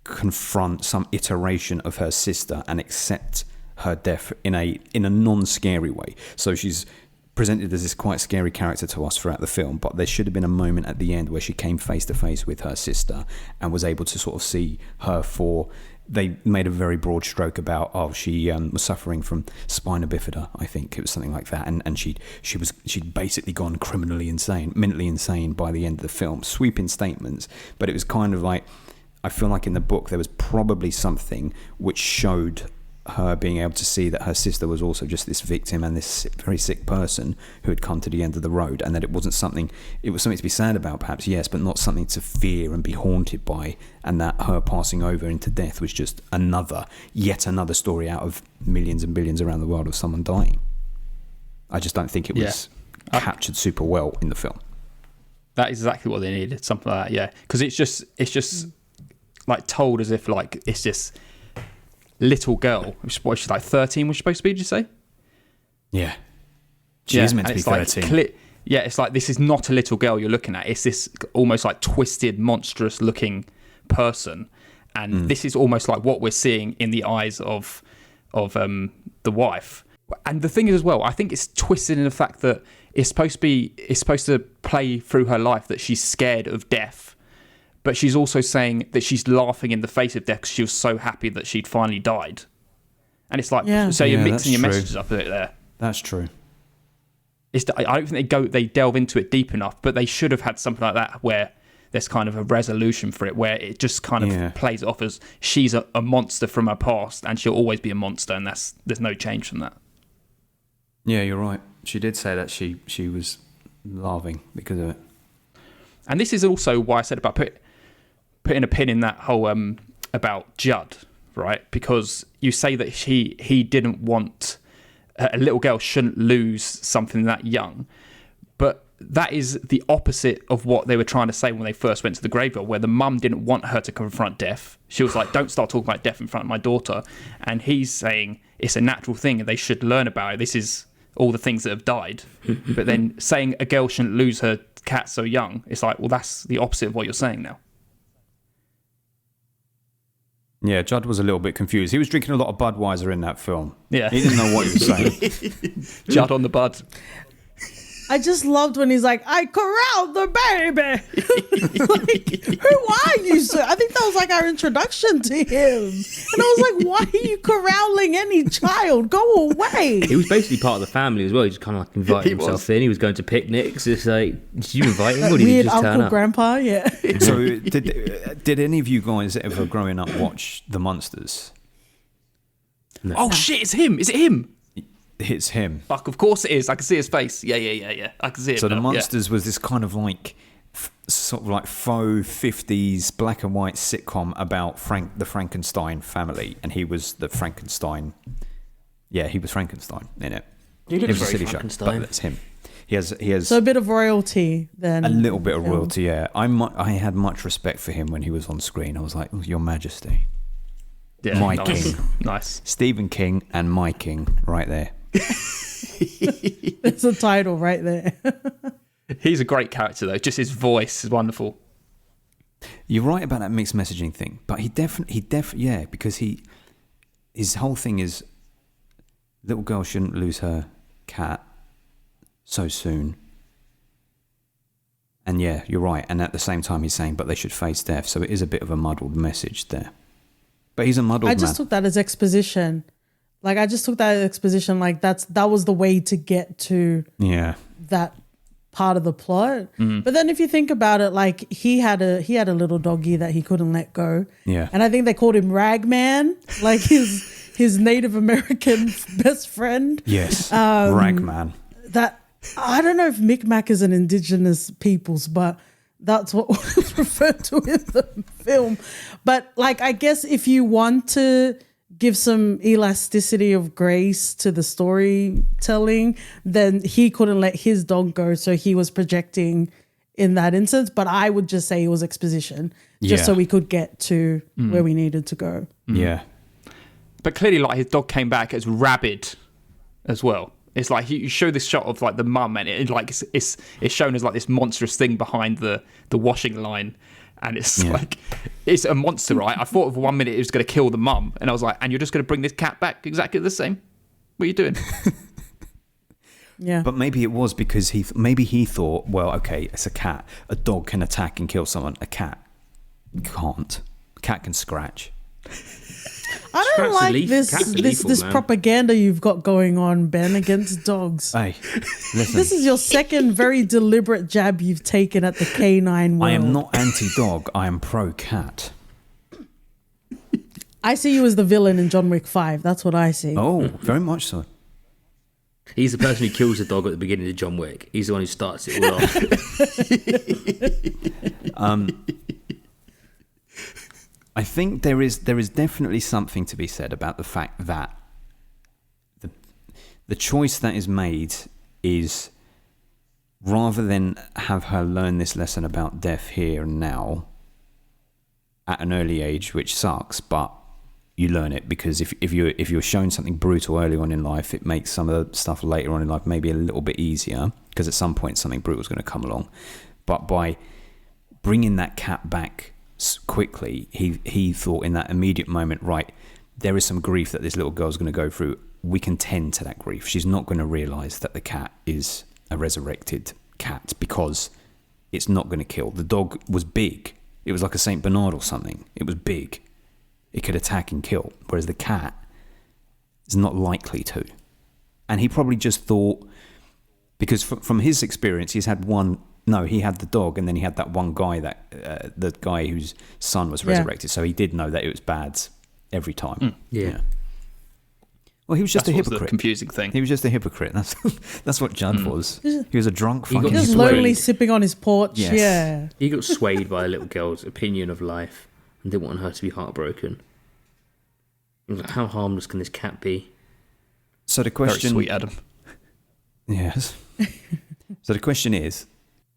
confront some iteration of her sister and accept her death in a non-scary way. So she's presented as this quite scary character to us throughout the film, but there should have been a moment at the end where she came face to face with her sister and was able to sort of see her for... They made a very broad stroke about, she was suffering from spina bifida, I think it was something like that, and she'd basically gone criminally insane, mentally insane by the end of the film. Sweeping statements, but it was kind of like, I feel like in the book there was probably something which showed her being able to see that her sister was also just this victim and this very sick person who had come to the end of the road, and that it was something to be sad about, perhaps, yes, but not something to fear and be haunted by, and that her passing over into death was just yet another story out of millions and billions around the world of someone dying. I just don't think it was captured super well in the film. That's exactly what they needed, something like that, yeah. Because it's just like told as if like it's this little girl. What, she's like 13 was supposed to be, did you say? Yeah. She is meant to be 13. Like it's like this is not a little girl you're looking at. It's this almost like twisted, monstrous looking person. And this is almost like what we're seeing in the eyes of the wife. And the thing is as well, I think it's twisted in the fact that it's supposed to play through her life that she's scared of death. But she's also saying that she's laughing in the face of death because she was so happy that she'd finally died. And it's like, so you're mixing your messages up a bit there. That's true. I don't think they delve into it deep enough, but they should have had something like that where there's kind of a resolution for it, where it just kind of plays it off as she's a monster from her past and she'll always be a monster, and there's no change from that. Yeah, you're right. She did say that she was laughing because of it. And this is also why I said about putting a pin in that whole about Judd, right? Because you say that he didn't want a little girl shouldn't lose something that young, but that is the opposite of what they were trying to say when they first went to the graveyard, where the mum didn't want her to confront death. She was like, don't start talking about death in front of my daughter. And he's saying it's a natural thing and they should learn about it. This is all the things that have died. But then saying a girl shouldn't lose her cat so young, it's like, well, that's the opposite of what you're saying now. Yeah, Judd was a little bit confused. He was drinking a lot of Budweiser in that film. Yeah. He didn't know what he was saying. Judd on the bud. I just loved when he's like, I corralled the baby. Like, who are you, sir? I think that was like our introduction to him. And I was like, why are you corralling any child? Go away. He was basically part of the family as well. He just kind of like invited He himself was. in. He was going to picnics. It's like, did you invite him or did he Weird just turn uncle, up? grandpa, yeah. So, did any of you guys ever growing up watch The Munsters? Oh shit! It's him. Is it him? It's him. Fuck! Of course it is. I can see his face. Yeah. I can see it. So The now. Munsters was this kind of like sort of like faux 50s black and white sitcom about the Frankenstein family, and he was the Frankenstein. Yeah, he was Frankenstein in it. He looks It was a very silly show, Frankenstein. but that's him. He has So a bit of royalty then. a little bit of film. royalty. Yeah, I had much respect for him when he was on screen. I was like, oh, Your Majesty, Yeah, My nice. King. Nice. Stephen King and My King, right there. It's a title right there. He's a great character though. Just his voice is wonderful. You're right about that mixed messaging thing, but he definitely, yeah, because his whole thing is little girl shouldn't lose her cat so soon. And yeah, you're right. And at the same time, he's saying, but they should face death. So it is a bit of a muddled message there. But he's a muddled I man. just took that as exposition. Like I just took that as exposition. Like that was the way to get to Yeah. that part of the plot. But then if you think about it, like he had a little doggy that he couldn't let go. Yeah. And I think they called him Ragman, like his Native American best friend. Yes. Ragman. That I don't know if Micmac is an indigenous peoples, but that's what was referred to in the film. But like, I guess if you want to give some elasticity of grace to the storytelling, then he couldn't let his dog go, so he was projecting in that instance. But I would just say it was exposition, just Yeah. so we could get to where we needed to go. Yeah. But clearly, like his dog came back as rabid as well. It's like you show this shot of like the mum, and it's shown as like this monstrous thing behind the washing line, and it's like it's a monster, right? I thought for 1 minute it was going to kill the mum, and I was like, and you're just going to bring this cat back exactly the same? What are you doing? Yeah. But maybe it was because he thought, well, okay, it's a cat. A dog can attack and kill someone. A cat can't. A cat can scratch. I don't Scrat's like leaf- this cat's this lethal, this man. propaganda you've got going on, Ben, against dogs. Hey, listen. This is your second very deliberate jab you've taken at the canine world. I am not anti-dog. I am pro-cat. I see you as the villain in John Wick 5. That's what I see. Oh, very much so. He's the person who kills the dog at the beginning of John Wick. He's the one who starts it all off. I think there is definitely something to be said about the fact that the choice that is made is, rather than have her learn this lesson about death here and now at an early age, which sucks, but you learn it because if you're shown something brutal early on in life, it makes some of the stuff later on in life maybe a little bit easier, because at some point something brutal is going to come along. But by bringing that cat back quickly, he thought in that immediate moment, right, there is some grief that this little girl's going to go through. We can tend to that grief. She's not going to realise that the cat is a resurrected cat because it's not going to kill. The dog was big. It was like a Saint Bernard or something. It was big. It could attack and kill, whereas the cat is not likely to. And he probably just thought, because from his experience, he had the dog, and then he had that one guy, the guy whose son was resurrected. So he did know that it was bad every time. Yeah. Well, he was just That's a what was the hypocrite. confusing thing. He was just a hypocrite. That's what Judd was. He was a drunk He got fucking Just swayed. lonely sipping on his porch. Yes. Yeah. He got swayed by a little girl's opinion of life and didn't want her to be heartbroken. He was like, how harmless can this cat be? So the Very question, sweet, Adam. yes. So the question is,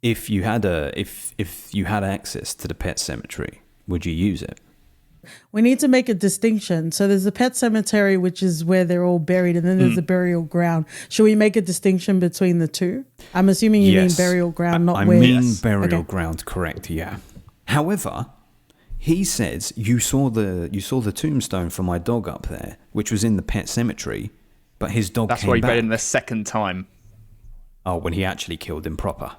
if you had access to the pet cemetery, would you use it? We need to make a distinction. So there's the pet cemetery, which is where they're all buried, and then there's the burial ground. Should we make a distinction between the two? I'm assuming you mean burial ground, not I where. mean burial ground, correct? Yeah. However, He says you saw the tombstone for my dog up there, which was in the pet cemetery, but his dog That's came where he back. buried him the second time. Oh, when he actually killed him proper.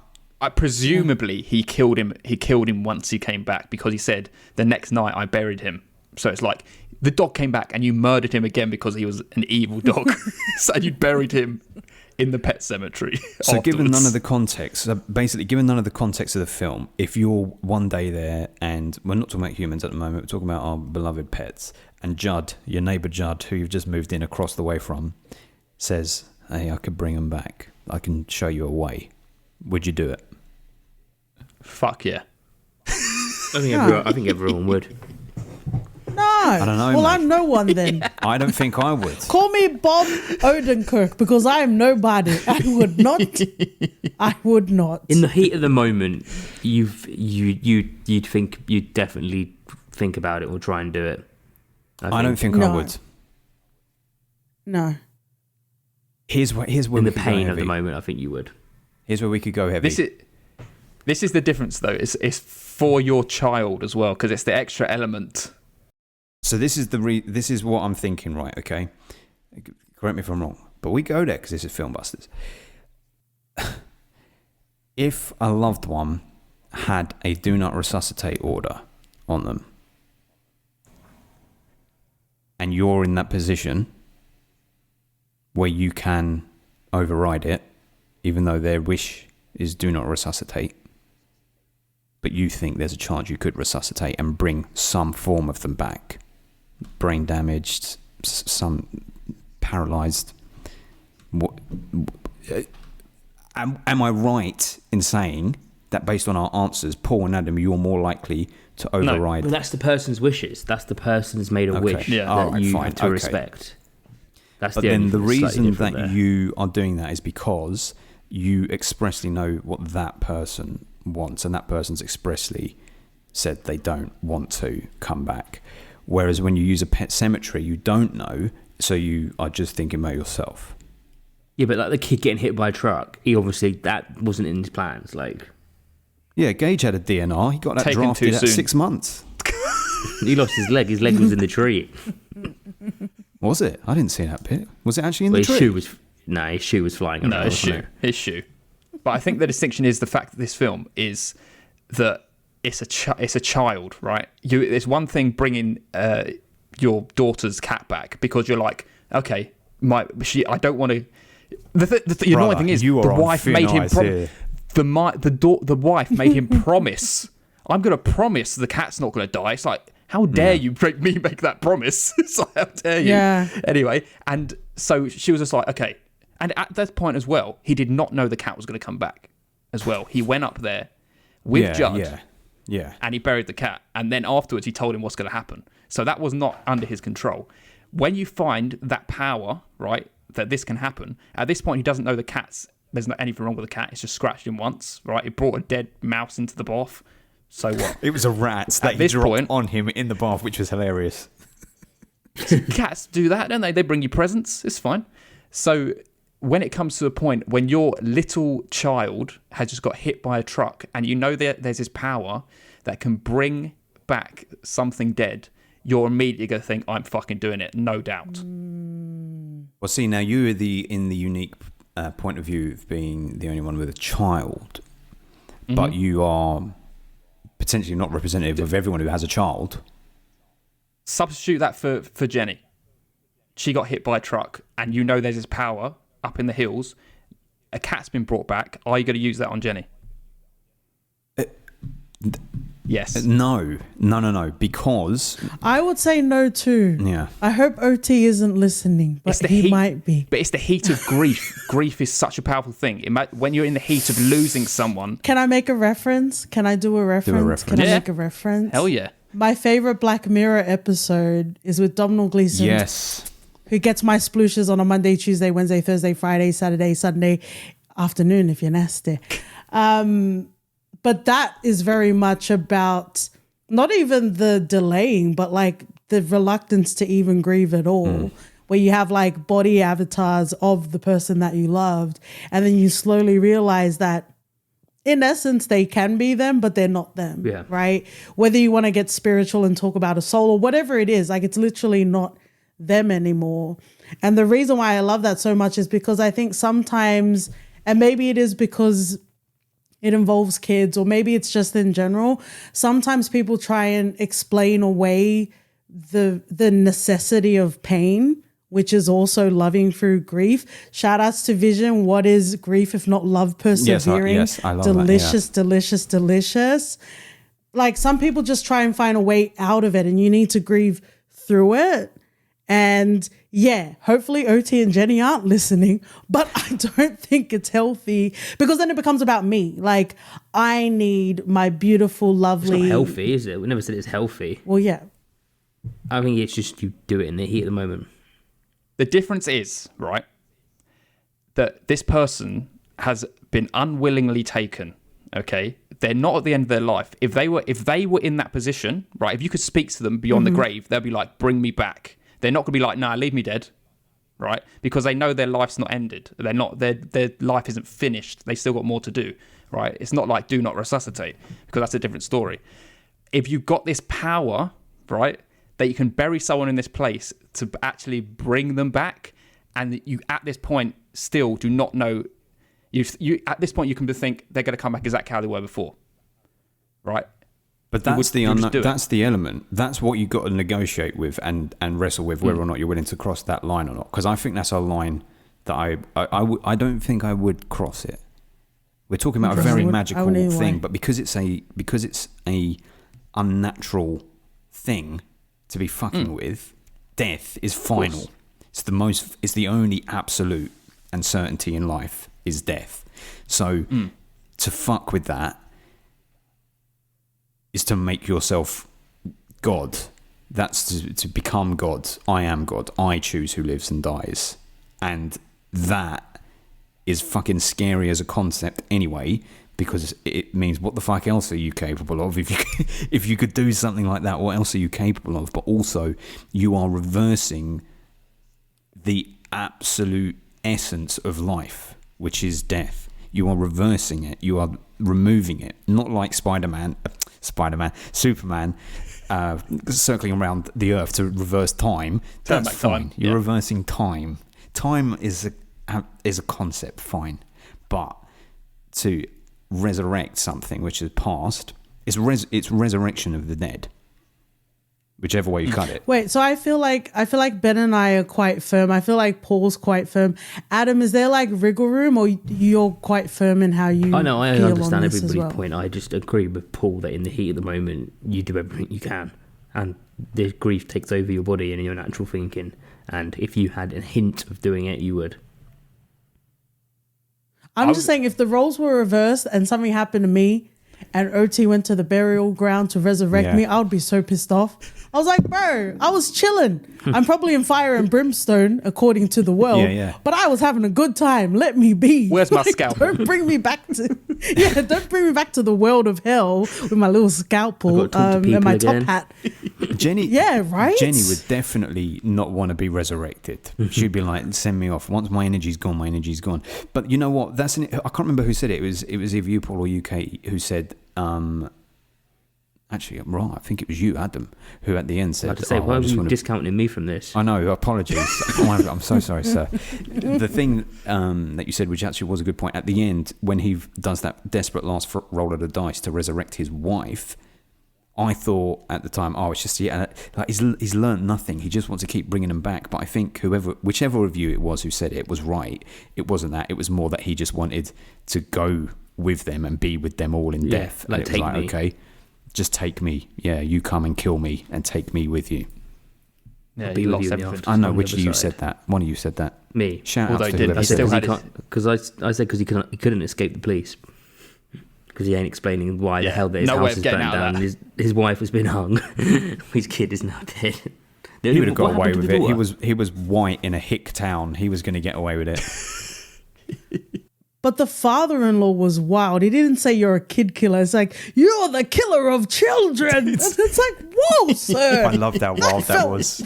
Presumably he killed him. He killed him once he came back, because he said the next night I buried him. So it's like the dog came back and you murdered him again because he was an evil dog. So you buried him in the pet cemetery. So given afterwards. none of the context, given none of the context of the film, if you're one day there, and we're not talking about humans at the moment, we're talking about our beloved pets, and Judd, your neighbour Judd, who you've just moved in across the way from, says, hey, I could bring them back. I can show you a way. Would you do it? Fuck yeah. I think everyone would. No. I don't know, Well, mate. I'm no one then. I don't think I would. Call me Bob Odenkirk because I am nobody. I would not. I would not. In the heat of the moment, you'd definitely think about it or try and do it. I don't think I No. would. No. Here's where in we the could go pain of heavy. the moment, I think you would. Here's where we could go heavy. This is the difference though. It's for your child as well, because it's the extra element. So this is what I'm thinking, right? Okay, correct me if I'm wrong, but we go there because this is Film Busters. If a loved one had a do not resuscitate order on them, and you're in that position where you can override it, even though their wish is do not resuscitate, but you think there's a chance you could resuscitate and bring some form of them back, brain damaged, some paralyzed. Am I right in saying that based on our answers, Paul and Adam, you're more likely to override? Well, that's the person's wishes. That's the person's made a wish Yeah. that Alright, you fine. have to Okay. respect. That's But the then only the thing that's slightly reason different that there. you are doing that is because you expressly know what that person wants, and that person's expressly said they don't want to come back. Whereas when you use a pet cemetery, you don't know, so you are just thinking about yourself. Yeah, but like the kid getting hit by a truck, he obviously, that wasn't in his plans. Like, Yeah, Gage had a DNR. He got that Taken drafted too at soon. 6 months. he lost his leg. His leg was in the tree. Was it? I didn't see that bit. Was it actually in Well, the his tree? shoe was his shoe was flying around. No, his wasn't shoe. His shoe. But I think the distinction is the fact that this film is that it's a child, right? It's one thing bringing your daughter's cat back because you're like, okay, I don't want to. The annoying thing is you the are on wife thin made him ice here. the wife made him promise. I'm going to promise the cat's not going to die. It's like, how dare you make that promise? It's like, how dare you? Yeah. Anyway, and so she was just like, okay. And at that point as well, he did not know the cat was going to come back as well. He went up there with Judd Yeah. and he buried the cat. And then afterwards, he told him what's going to happen. So that was not under his control. When you find that power, right, that this can happen, at this point, he doesn't know there's not anything wrong with the cat. It's just scratched him once, right? It brought a dead mouse into the bath. So what? It was a rat that he this dropped point- on him in the bath, which was hilarious. Cats do that, don't they? They bring you presents. It's fine. So when it comes to a point when your little child has just got hit by a truck and you know there's this power that can bring back something dead, you're immediately going to think, I'm fucking doing it, no doubt. Well, see, now you are in the unique point of view of being the only one with a child, but you are potentially not representative of everyone who has a child. Substitute that for Jenny. She got hit by a truck and you know there's this power up in the hills. A cat's been brought back. Are you going to use that on Jenny? Yes. No, because I would say no too. yeah, I hope OT isn't listening, but he might be. But it's the heat of grief. Grief is such a powerful thing. When you're in the heat of losing someone. Can I make a reference? Can I do a reference? Can I Yeah. make a reference? Hell yeah. My favorite Black Mirror episode is with Domhnall Gleeson. yes, Who gets my splooshes on a Monday, Tuesday, Wednesday, Thursday, Friday, Saturday, Sunday afternoon if you're nasty. But that is very much about not even the delaying, but like the reluctance to even grieve at all. Where you have like body avatars of the person that you loved. And then you slowly realize that in essence, they can be them, but they're not them. Yeah. Right? Whether you want to get spiritual and talk about a soul or whatever it is, like it's literally not them anymore. And the reason why I love that so much is because I think sometimes, and maybe it is because it involves kids, or maybe it's just in general, sometimes people try and explain away the necessity of pain, which is also loving through grief. Shout outs to Vision. What is grief if not love persevering? Yes, I love delicious, that. Yeah. delicious, delicious. Like some people just try and find a way out of it, and you need to grieve through it. And yeah, hopefully OT and Jenny aren't listening, but I don't think it's healthy because then it becomes about me. Like I need my beautiful, lovely. It's not healthy, is it? We never said it's healthy. Well, yeah. I think it's just you do it in the heat of the moment. The difference is, right, that this person has been unwillingly taken, okay? They're not at the end of their life. If they were in that position, right, if you could speak to them beyond the grave, they'll be like, bring me back. They're not going to be like, nah, leave me dead, right? Because they know their life's not ended. They're not, their life isn't finished. They still got more to do, right? It's not like do not resuscitate, because that's a different story. If you've got this power, right, that you can bury someone in this place to actually bring them back, and you at this point still do not know, you at this point you can think they're going to come back exactly how they were before, right? But that's that's the element. That's what you got to negotiate with and wrestle with, whether or not you're willing to cross that line or not. Because I think that's a line that I don't think I would cross it. We're talking about a very magical thing, but because it's a unnatural thing to be fucking with, death is final. It's the only absolute and certainty in life is death. So to fuck with that is to make yourself God. That's to become God. I am God. I choose who lives and dies. And that is fucking scary as a concept anyway, because it means what the fuck else are you capable of? If you could do something like that, what else are you capable of? But also, you are reversing the absolute essence of life, which is death. You are reversing it. You are removing it. Not like Superman, circling around the earth to reverse time. That's fine. Time. You're reversing time. Time is a concept, fine. But to resurrect something which is past, it's resurrection of the dead. Whichever way you cut it. Wait, so I feel like Ben and I are quite firm. I feel like Paul's quite firm. Adam, is there like wriggle room, or you're quite firm in how you? I know, I feel understand on this everybody's point. I just agree with Paul that in the heat of the moment, you do everything you can, and the grief takes over your body and your natural thinking. And if you had a hint of doing it, you would. I'm just saying, if the roles were reversed and something happened to me, and OT went to the burial ground to resurrect me, I would be so pissed off. I was like, bro, I was chilling. I'm probably in fire and brimstone, according to the world. But I was having a good time. Let me be. Where's my scalpel? Don't bring me back to don't bring me back to the world of hell with my little scalpel and my top hat. Jenny, right? Jenny would definitely not want to be resurrected. She'd be like, send me off. Once my energy's gone, my energy's gone. But you know what? I can't remember who said it. It was either you, Paul, or UK, who said, actually, I'm wrong. I think it was you, Adam, who at the end said, why are you discounting me from this? I know, apologies. I'm so sorry, sir. The thing that you said, which actually was a good point, at the end, when he does that desperate last roll of the dice to resurrect his wife, I thought at the time, it's just, like he's learned nothing. He just wants to keep bringing them back. But I think whichever of you it was who said it was right. It wasn't that. It was more that he just wanted to go with them and be with them all in death. Like, and it was like, okay, just take me. Yeah, you come and kill me and take me with you. Yeah, he lost everything. I know which of you said that. One of you said that. Me. Shout Although out to he whoever still said had it. Because I said because he couldn't escape the police. Because he ain't explaining why the hell that his house is burnt down. His wife has been hung. His kid is now dead. He would have got away with it. He was white in a hick town. He was going to get away with it. But the father-in-law was wild. He didn't say you're a kid killer. It's like, you're the killer of children. It's like, whoa, sir. I loved how wild that was.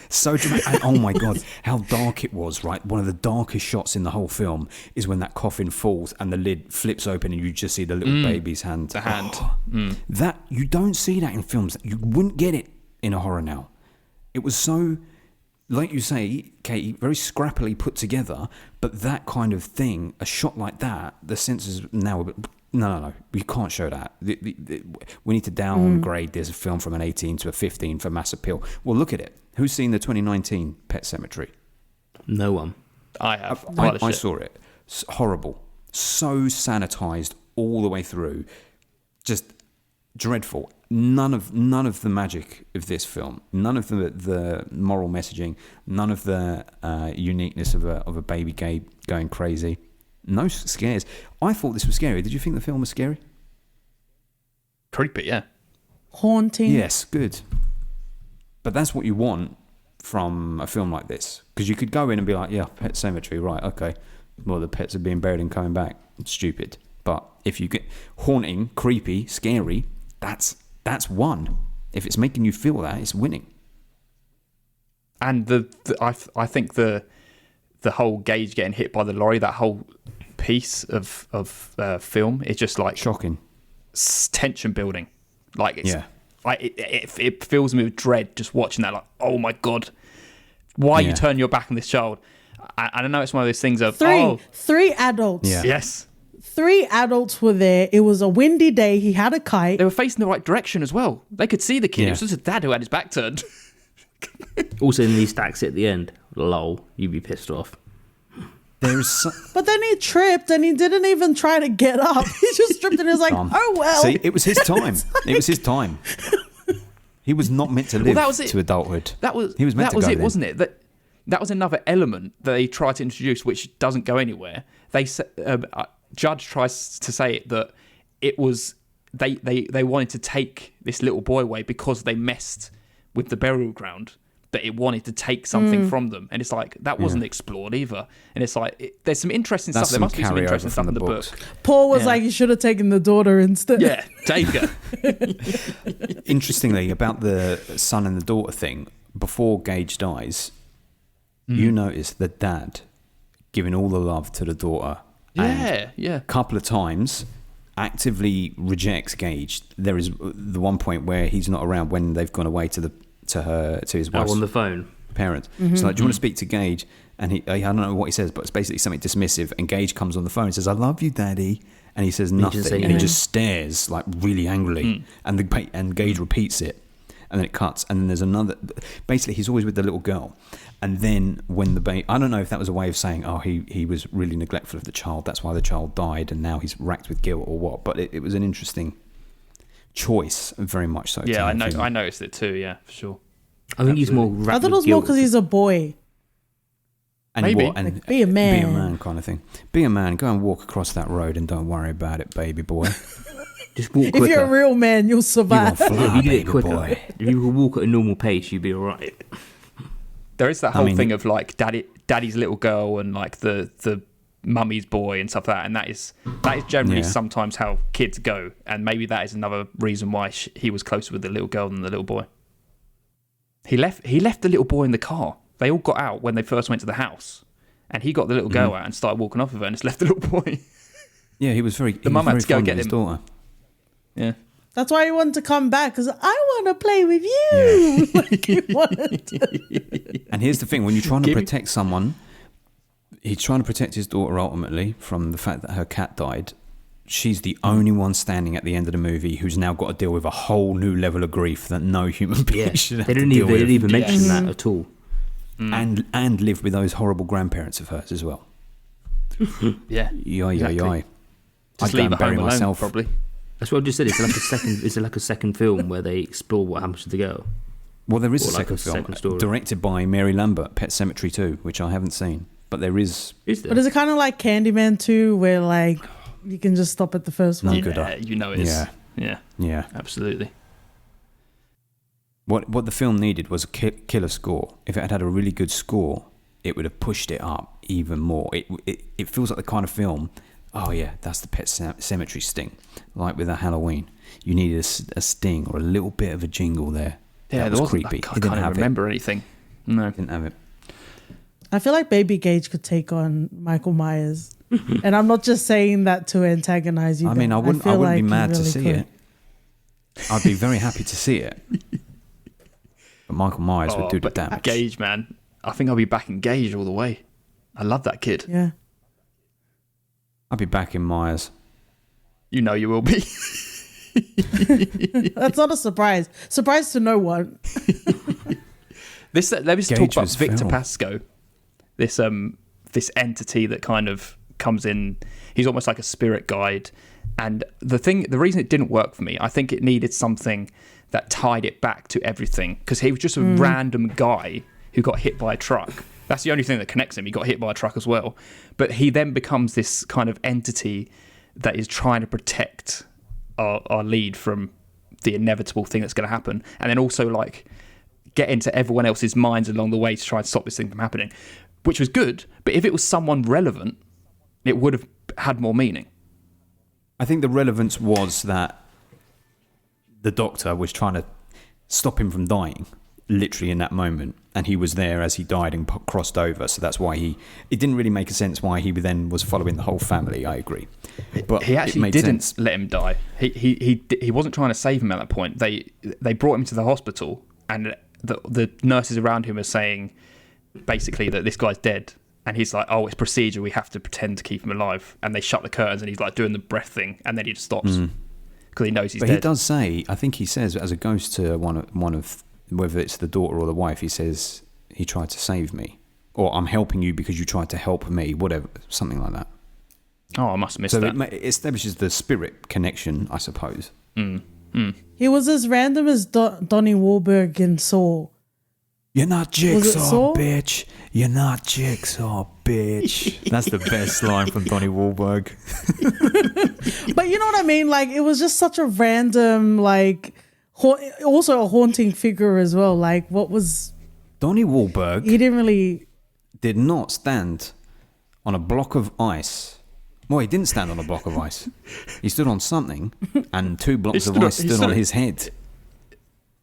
So dramatic. And, oh my God, how dark it was, right? One of the darkest shots in the whole film is when that coffin falls and the lid flips open and you just see the little baby's hand. The hand. That, you don't see that in films. You wouldn't get it in a horror now. It was so, like you say, Katie, very scrappily put together, but that kind of thing, a shot like that, the censors now, no, we can't show that. We need to downgrade this film from an 18 to a 15 for mass appeal. Well, look at it. Who's seen the 2019 Pet Sematary? No one. I have. I saw it. It's horrible. So sanitized all the way through. Just dreadful. None of the magic of this film, none of the moral messaging, none of the uniqueness of a baby Gabe going crazy. No scares. I thought this was scary. Did you think the film was scary? Creepy, yeah. Haunting. Yes, good. But that's what you want from a film like this. Because you could go in and be like, yeah, Pet Sematary, right, okay. Well, the pets are being buried and coming back. It's stupid. But if you get haunting, creepy, scary, that's one. If it's making you feel that, it's winning. And I think the whole Gage getting hit by the lorry, that whole piece of film, is just like Shocking. Tension building. Like it's, Yeah. It fills me with dread just watching that. Like, oh my God, why you turn your back on this child? I don't know. It's one of those things of three adults. Yeah. Yes. 3 adults were there. It was a windy day. He had a kite. They were facing the right direction as well. They could see the kid. Yeah. It was just a dad who had his back turned. Also, in these stacks at the end, lol, you'd be pissed off. But then he tripped and he didn't even try to get up. He just tripped and he was like, oh well. See, it was his time. It was his time. He was not meant to live that was it. to adulthood. He was meant to go then. wasn't it? That was another element that they tried to introduce, which doesn't go anywhere. Judge tries to say that it was they wanted to take this little boy away because they messed with the burial ground. That it wanted to take something from them, and it's like that wasn't explored either. And it's like there's some interesting stuff. There must be some interesting stuff in the book. Paul was like, you should have taken the daughter instead. Yeah, take her. Interestingly, about the son and the daughter thing, before Gage dies, you notice the dad giving all the love to the daughter. Yeah. A couple of times actively rejects Gage. There is the one point where he's not around when they've gone away to his wife's on the phone. parents. So like, do you want to speak to Gage? And I don't know what he says, but it's basically something dismissive. And Gage comes on the phone and says, "I love you, Daddy," and he says nothing, and he just stares like really angrily. And Gage repeats it, and then it cuts. And then there's another. Basically, he's always with the little girl. And then when the baby, I don't know if that was a way of saying, oh, he was really neglectful of the child. That's why the child died, and now he's racked with guilt or what. But it was an interesting choice, very much so. Yeah, I noticed it too. Yeah, for sure. I think he's more. I thought it was more because he's a boy. And Maybe. what? And be a man. Be a man kind of thing. Be a man. Go and walk across that road and don't worry about it, baby boy. Just walk quicker. If you're a real man, you'll You survive. won't fly, If you did it baby quicker, boy. if you could walk at a normal pace, you'd be all right. There is that whole thing of like daddy's little girl and like the mummy's boy and stuff like that, and that is generally sometimes how kids go, and maybe that is another reason why he was closer with the little girl than the little boy. He left the little boy in the car. They all got out when they first went to the house, and he got the little girl out and started walking off of her, and just left the little boy. Yeah, he was very. The mum had to go get his him. daughter. Yeah. That's why he wanted to come back, because I want to play with you. Like he wanted to. And here's the thing: when you're trying to protect someone, he's trying to protect his daughter ultimately from the fact that her cat died. She's the only one standing at the end of the movie who's now got to deal with a whole new level of grief that no human being should have They to didn't deal with. even mention that at all. And live with those horrible grandparents of hers as well. Yeah. Yay. Just I'd go leave and it bury home alone, myself. probably. That's what I just said. It's like a second film where they explore what happens to the girl. Well, there is a Or like second a film second story. directed by Mary Lambert, Pet Sematary 2, which I haven't seen. But there is. Is there? But is it kind of like Candyman 2, where like you can just stop at the first one? Yeah, you know it is. Yeah. Yeah, absolutely. What the film needed was a killer score. If it had had a really good score, it would have pushed it up even more. It feels like the kind of film. Oh yeah, that's the Pet Sematary sting. Like with a Halloween, you needed a sting or a little bit of a jingle there. Yeah, that was creepy. I can't even remember anything. No. Didn't have it. I feel like Baby Gage could take on Michael Myers. And I'm not just saying that to antagonize you. I mean, I wouldn't feel be like mad he to really see could. it. I'd be very happy to see it. But Michael Myers would do the but damage. Gage, man. I think I'll be back in Gage all the way. I love that kid. Yeah. I'd be back in Myers. You know you will be. That's not a surprise. Surprise to no one. Let me just talk Gage about was Victor feral. Pascoe. This entity that kind of comes in. He's almost like a spirit guide. And the reason it didn't work for me, I think it needed something that tied it back to everything. Because he was just a random guy who got hit by a truck. That's the only thing that connects him. He got hit by a truck as well. But he then becomes this kind of entity that is trying to protect our lead from the inevitable thing that's going to happen. And then also like get into everyone else's minds along the way to try and stop this thing from happening, which was good. But if it was someone relevant, it would have had more meaning. I think the relevance was that the doctor was trying to stop him from dying, literally in that moment, and he was there as he died and crossed over. So that's why it didn't really make a sense why he then was following the whole family. I agree, but He it actually made didn't sense. let him die. He wasn't trying to save him at that point. They brought him to the hospital, and the nurses around him are saying basically that this guy's dead. And he's like, oh, it's procedure. We have to pretend to keep him alive. And they shut the curtains, and he's like doing the breath thing, and then he just stops because he knows he's But dead. he does say, I think he says as a ghost to one of whether it's the daughter or the wife, he says he tried to save me, or I'm helping you because you tried to help me, whatever, something like that. Oh, I must have missed So that. it establishes the spirit connection, I suppose. He was as random as Donnie Wahlberg in Saw. You're not Was it Jigsaw, Saw? bitch. You're not Jigsaw, bitch. That's the best line from Donnie Wahlberg. But you know what I mean? Like, it was just such a random, like, also a haunting figure as well. Like, what was... Donnie Wahlberg He didn't really... did not stand on a block of ice. Well, he didn't stand on a block of ice. He stood on something, and 2 blocks of ice stood on his head.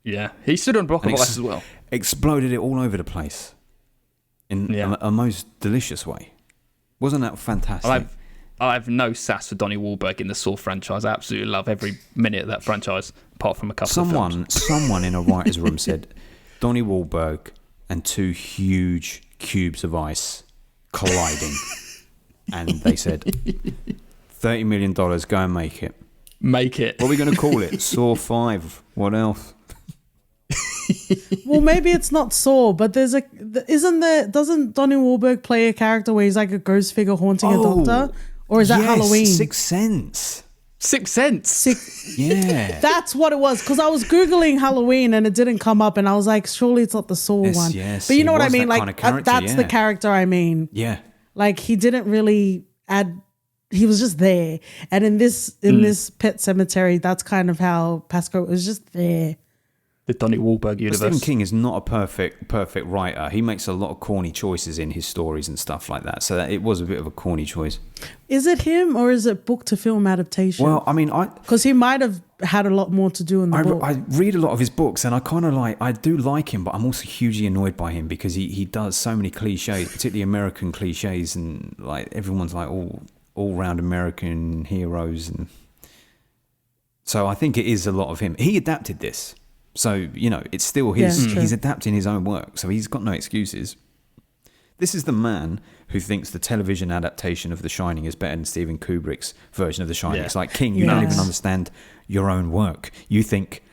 Yeah, he stood on a block of And ice as well. Exploded it all over the place in a most delicious way. Wasn't that fantastic? I have no sass for Donnie Wahlberg in the Saw franchise. I absolutely love every minute of that franchise, apart from a couple of films. Someone in a writer's room said Donnie Wahlberg and 2 huge cubes of ice colliding. And they said, $30 million, go and make it. Make it. What are we going to call it? Saw 5. What else? Well, maybe it's not Saw, but doesn't Donnie Wahlberg play a character where he's like a ghost figure haunting a doctor? Or is that yes, Halloween? Sixth Sense. Sixth Sense. Yeah. That's what it was, because I was Googling Halloween and it didn't come up, and I was like, surely it's not the Saw one. Yes, but you he know what I was mean? that Like, kind of character, that's the yeah. character I mean. Yeah. Like, he didn't really add, he was just there. And in this Pet Cemetery, that's kind of how Pascoe was just there. The Donnie Wahlberg But universe. Stephen King is not a perfect writer. He makes a lot of corny choices in his stories and stuff like that. So it was a bit of a corny choice. Is it him, or is it book to film adaptation? Well, I mean, because he might have had a lot more to do in the book. I read a lot of his books, and I do like him, but I'm also hugely annoyed by him because he does so many cliches, particularly American cliches, and like everyone's like all round American heroes, and so I think it is a lot of him. He adapted this. So, you know, it's still his, Yeah, true. he's adapting his own work, so he's got no excuses. This is the man who thinks the television adaptation of The Shining is better than Stephen Kubrick's version of The Shining. Yeah. It's like, King, you don't Yes. even understand your own work. You think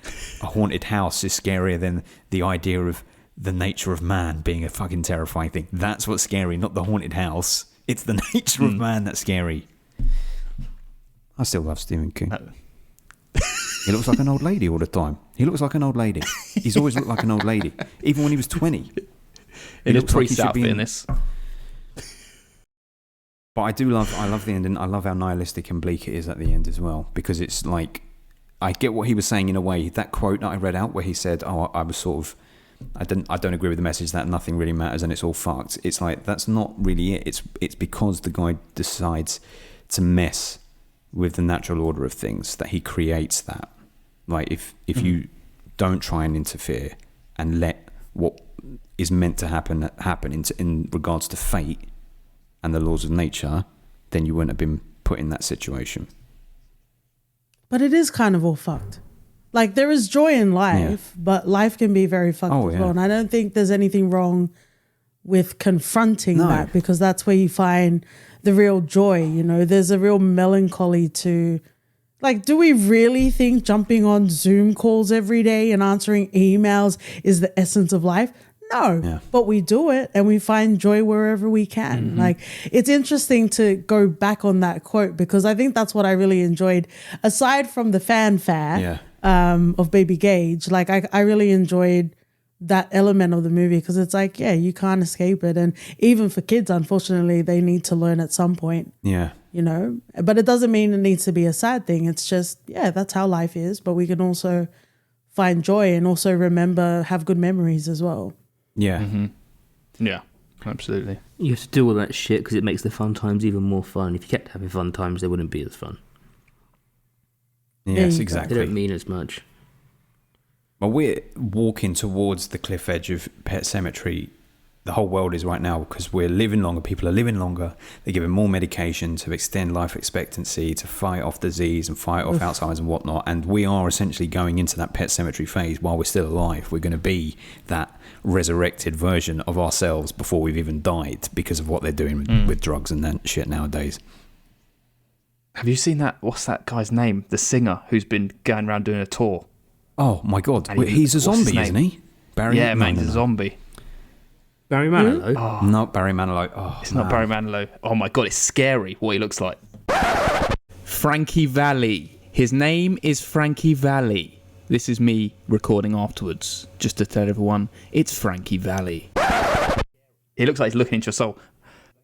a haunted house is scarier than the idea of the nature of man being a fucking terrifying thing. That's what's scary, not the haunted house. It's the nature of man that's scary. I still love Stephen King. He looks like an old lady all the time. He looks like an old lady. He's always looked like an old lady, even when he was 20. in his looks like he priest should outfit be in this. But I love the ending. I love how nihilistic and bleak it is at the end as well, because it's like, I get what he was saying in a way. That quote that I read out where he said, "Oh, I was sort of, I don't agree with the message that nothing really matters and it's all fucked." It's like, that's not really it. It's because the guy decides to mess with the natural order of things that he creates that. Like, if you don't try and interfere and let what is meant to happen in regards to fate and the laws of nature, then you wouldn't have been put in that situation. But it is kind of all fucked. Like, there is joy in life, but life can be very fucked as well. And I don't think there's anything wrong with confronting that, because that's where you find the real joy. You know, there's a real melancholy to, like, do we really think jumping on Zoom calls every day and answering emails is the essence of life? No, but we do it and we find joy wherever we can. Like, it's interesting to go back on that quote, because I think that's what I really enjoyed, aside from the fanfare of Baby Gage. Like, I really enjoyed that element of the movie, because it's like, yeah, you can't escape it. And even for kids, unfortunately, they need to learn at some point. Yeah. You know, but it doesn't mean it needs to be a sad thing. It's just, yeah, that's how life is. But we can also find joy and also remember, have good memories as well. Yeah. Yeah, absolutely. You have to do all that shit because it makes the fun times even more fun. If you kept having fun times, they wouldn't be as fun. Yes, exactly. They don't mean as much. Well, we're walking towards the cliff edge of Pet Sematary. The whole world is right now, because we're living longer. People are living longer. They're giving more medication to extend life expectancy, to fight off disease and fight off Alzheimer's and whatnot. And we are essentially going into that Pet Sematary phase while we're still alive. We're going to be that resurrected version of ourselves before we've even died, because of what they're doing with drugs and that shit nowadays. Have you seen that? What's that guy's name? The singer who's been going around doing a tour. Oh my God. He's a zombie, isn't he? Barry? Yeah, man, he's a zombie. Barry Manilow? Not Barry Manilow. Oh, it's not Barry Manilow. Oh my God, it's scary what he looks like. Frankie Valli. His name is Frankie Valli. This is me recording afterwards, just to tell everyone, it's Frankie Valli. He looks like he's looking into your soul.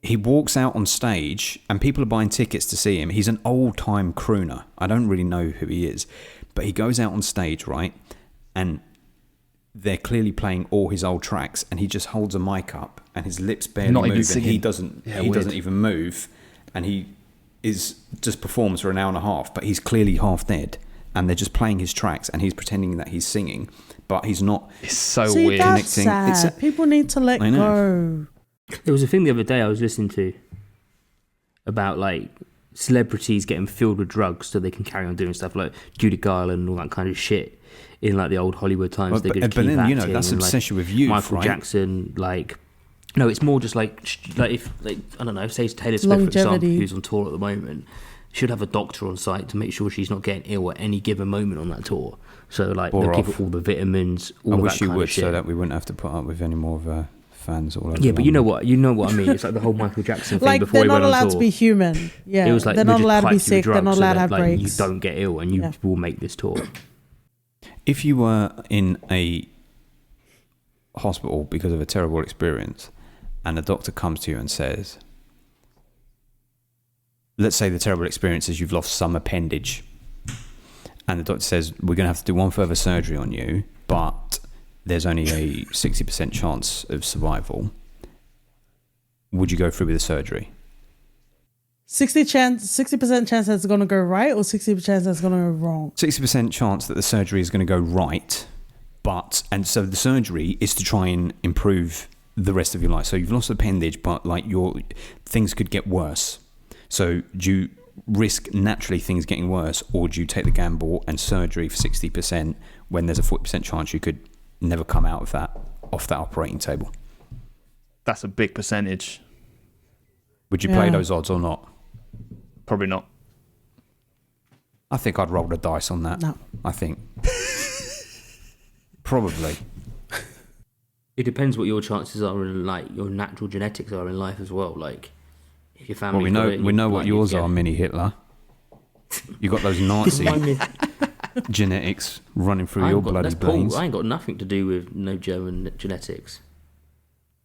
He walks out on stage and people are buying tickets to see him. He's an old-time crooner. I don't really know who he is. But he goes out on stage, right? And they're clearly playing all his old tracks, and he just holds a mic up and his lips barely move, and he doesn't even move, and he just performs for an hour and a half, but he's clearly half dead, and they're just playing his tracks and he's pretending that he's singing, but he's not. It's so weird. That's sad. People need to let go. There was a thing the other day I was listening to about, like, celebrities getting filled with drugs so they can carry on doing stuff like Judy Garland and all that kind of shit in, like, the old Hollywood times. Well, but then, you know, that's obsession with youth, Michael Jackson, like, no, it's more just like if, like, I don't know, say Taylor Swift, for example, who's on tour at the moment, should have a doctor on site to make sure she's not getting ill at any given moment on that tour. So, like, they'll give her all the vitamins, all that kind of shit. I wish you would, so that we wouldn't have to put up with any more of fans all over. Yeah, but you know what I mean. It's like the whole Michael Jackson thing. Like, before they're he went not on allowed tour. to be human. Yeah, it was like, they're not allowed to be sick. They're not allowed to have breaks. You don't get ill, and you will make this tour. If you were in a hospital because of a terrible experience, and the doctor comes to you and says, let's say the terrible experience is you've lost some appendage, and the doctor says, we're going to have to do one further surgery on you, but there's only a 60% chance of survival, would you go through with the surgery? 60% chance that it's going to go right, or 60% chance that's going to go wrong? 60% chance that the surgery is going to go right, and so the surgery is to try and improve the rest of your life. So you've lost appendage, but, like, things could get worse. So do you risk naturally things getting worse, or do you take the gamble and surgery for 60% when there's a 40% chance you could never come out of that, off that operating table? That's a big percentage. Would you play those odds or not? Probably not. I think I'd roll the dice on that. No. I think. Probably. It depends what your chances are, and, like, your natural genetics are in life as well. Like, if your family. Well, we know what yours are, Mini Hitler. You got those Nazi genetics running through your bloody brains. I ain't got nothing to do with no German genetics.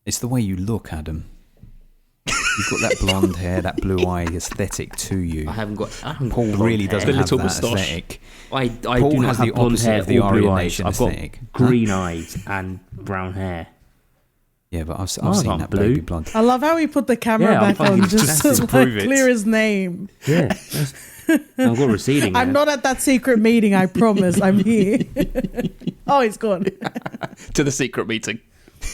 It's the way you look, Adam. You've got that blonde hair, that blue eye aesthetic to you. I haven't got Paul really doesn't have that aesthetic. I Paul do not has have the blonde opposite hair of the or blue Aryan eyes. Nation I've got aesthetic. green eyes and brown hair. Yeah, but I've seen that blue. baby blonde. I love how he put the camera back on just to clear his name. Yeah. I've got receding hair. I'm not at that secret meeting, I promise. I'm here. Oh, he's gone. To the secret meeting.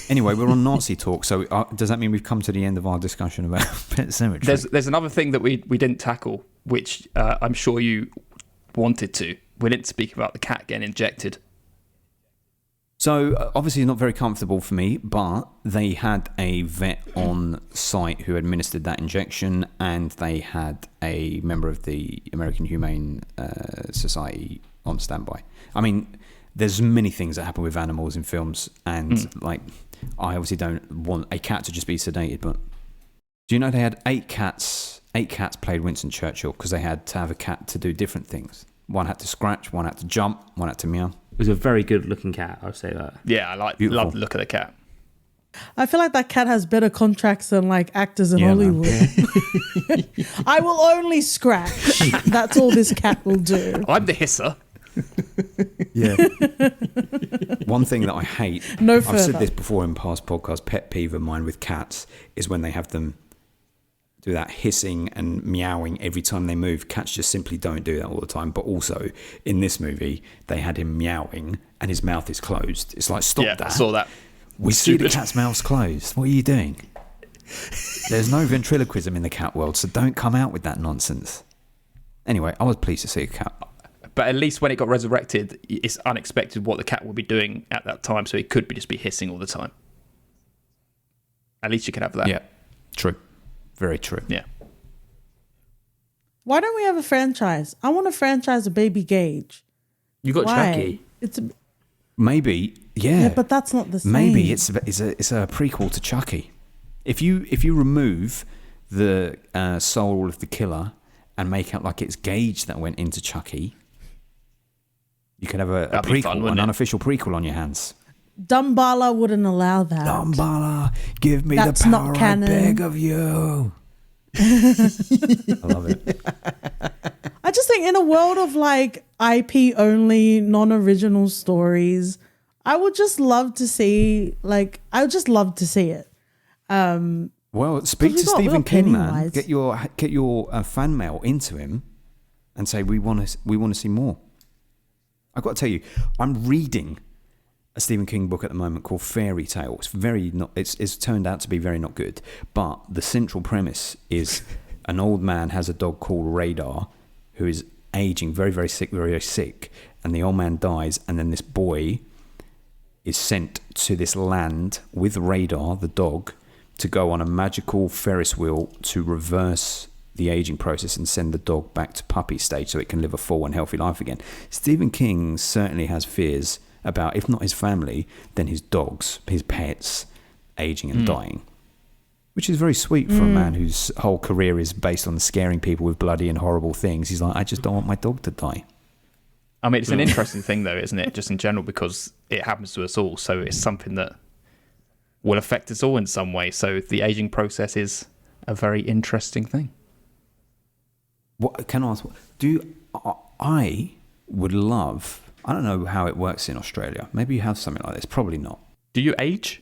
Anyway, we're on Nazi talk, so does that mean we've come to the end of our discussion about Pet Sematary? There's another thing that we didn't tackle, which I'm sure you wanted to. We didn't speak about the cat getting injected. So, obviously not very comfortable for me, but they had a vet on site who administered that injection, and they had a member of the American Humane Society on standby. I mean, there's many things that happen with animals in films, and like, I obviously don't want a cat to just be sedated, but do you know they had 8 cats played Winston Churchill because they had to have a cat to do different things. One had to scratch, one had to jump, one had to meow. It was a very good-looking cat, I'd say that. Yeah, I love the look of the cat. I feel like that cat has better contracts than like actors in Hollywood. I will only scratch. That's all this cat will do. I'm the hisser. Yeah. One thing that I hate, No I've further. said this before in past podcasts, pet peeve of mine with cats is when they have them do that hissing and meowing every time they move. Cats just simply don't do that all the time. But also in this movie, they had him meowing and his mouth is closed. It's like, stop that. I saw that. We see the Stupid. cat's mouth's closed. What are you doing? There's no ventriloquism in the cat world, so don't come out with that nonsense. Anyway, I was pleased to see a cat. But at least when it got resurrected, it's unexpected what the cat would be doing at that time, so it could just be hissing all the time. At least you can have that. Yeah, true. Very true. Yeah. Why don't we have a franchise? I want to franchise a Baby Gage. You got Why? Chucky. It's a, Maybe, yeah. but that's not the same. Maybe it's a prequel to Chucky. If you remove the soul of the killer and make out like it's Gage that went into Chucky, you could have a That'd be prequel, fun, an wouldn't it? unofficial prequel on your hands. Dumbala wouldn't allow that. Dumbala, give me That's the not power I canon. beg of you. I love it. I just think in a world of like IP only, non-original stories, I would just love to see it. Well, speak we to got Stephen King, man. Pennywise. Get your fan mail into him, and say we want to see more. I've got to tell you, I'm reading a Stephen King book at the moment called Fairy Tale. It's turned out to be very not good. But the central premise is an old man has a dog called Radar, who is aging very, very sick, very, very sick, and the old man dies, and then this boy is sent to this land with Radar, the dog, to go on a magical Ferris wheel to reverse the aging process and send the dog back to puppy stage so it can live a full and healthy life again. Stephen King certainly has fears about, if not his family, then his dogs, his pets, aging and dying. Which is very sweet for a man whose whole career is based on scaring people with bloody and horrible things. He's like, I just don't want my dog to die. I mean, it's an interesting thing, though, isn't it? Just in general, because it happens to us all. So it's something that will affect us all in some way. So the aging process is a very interesting thing. What can I ask? I would love, I don't know how it works in Australia. Maybe you have something like this. Probably not. Do you age?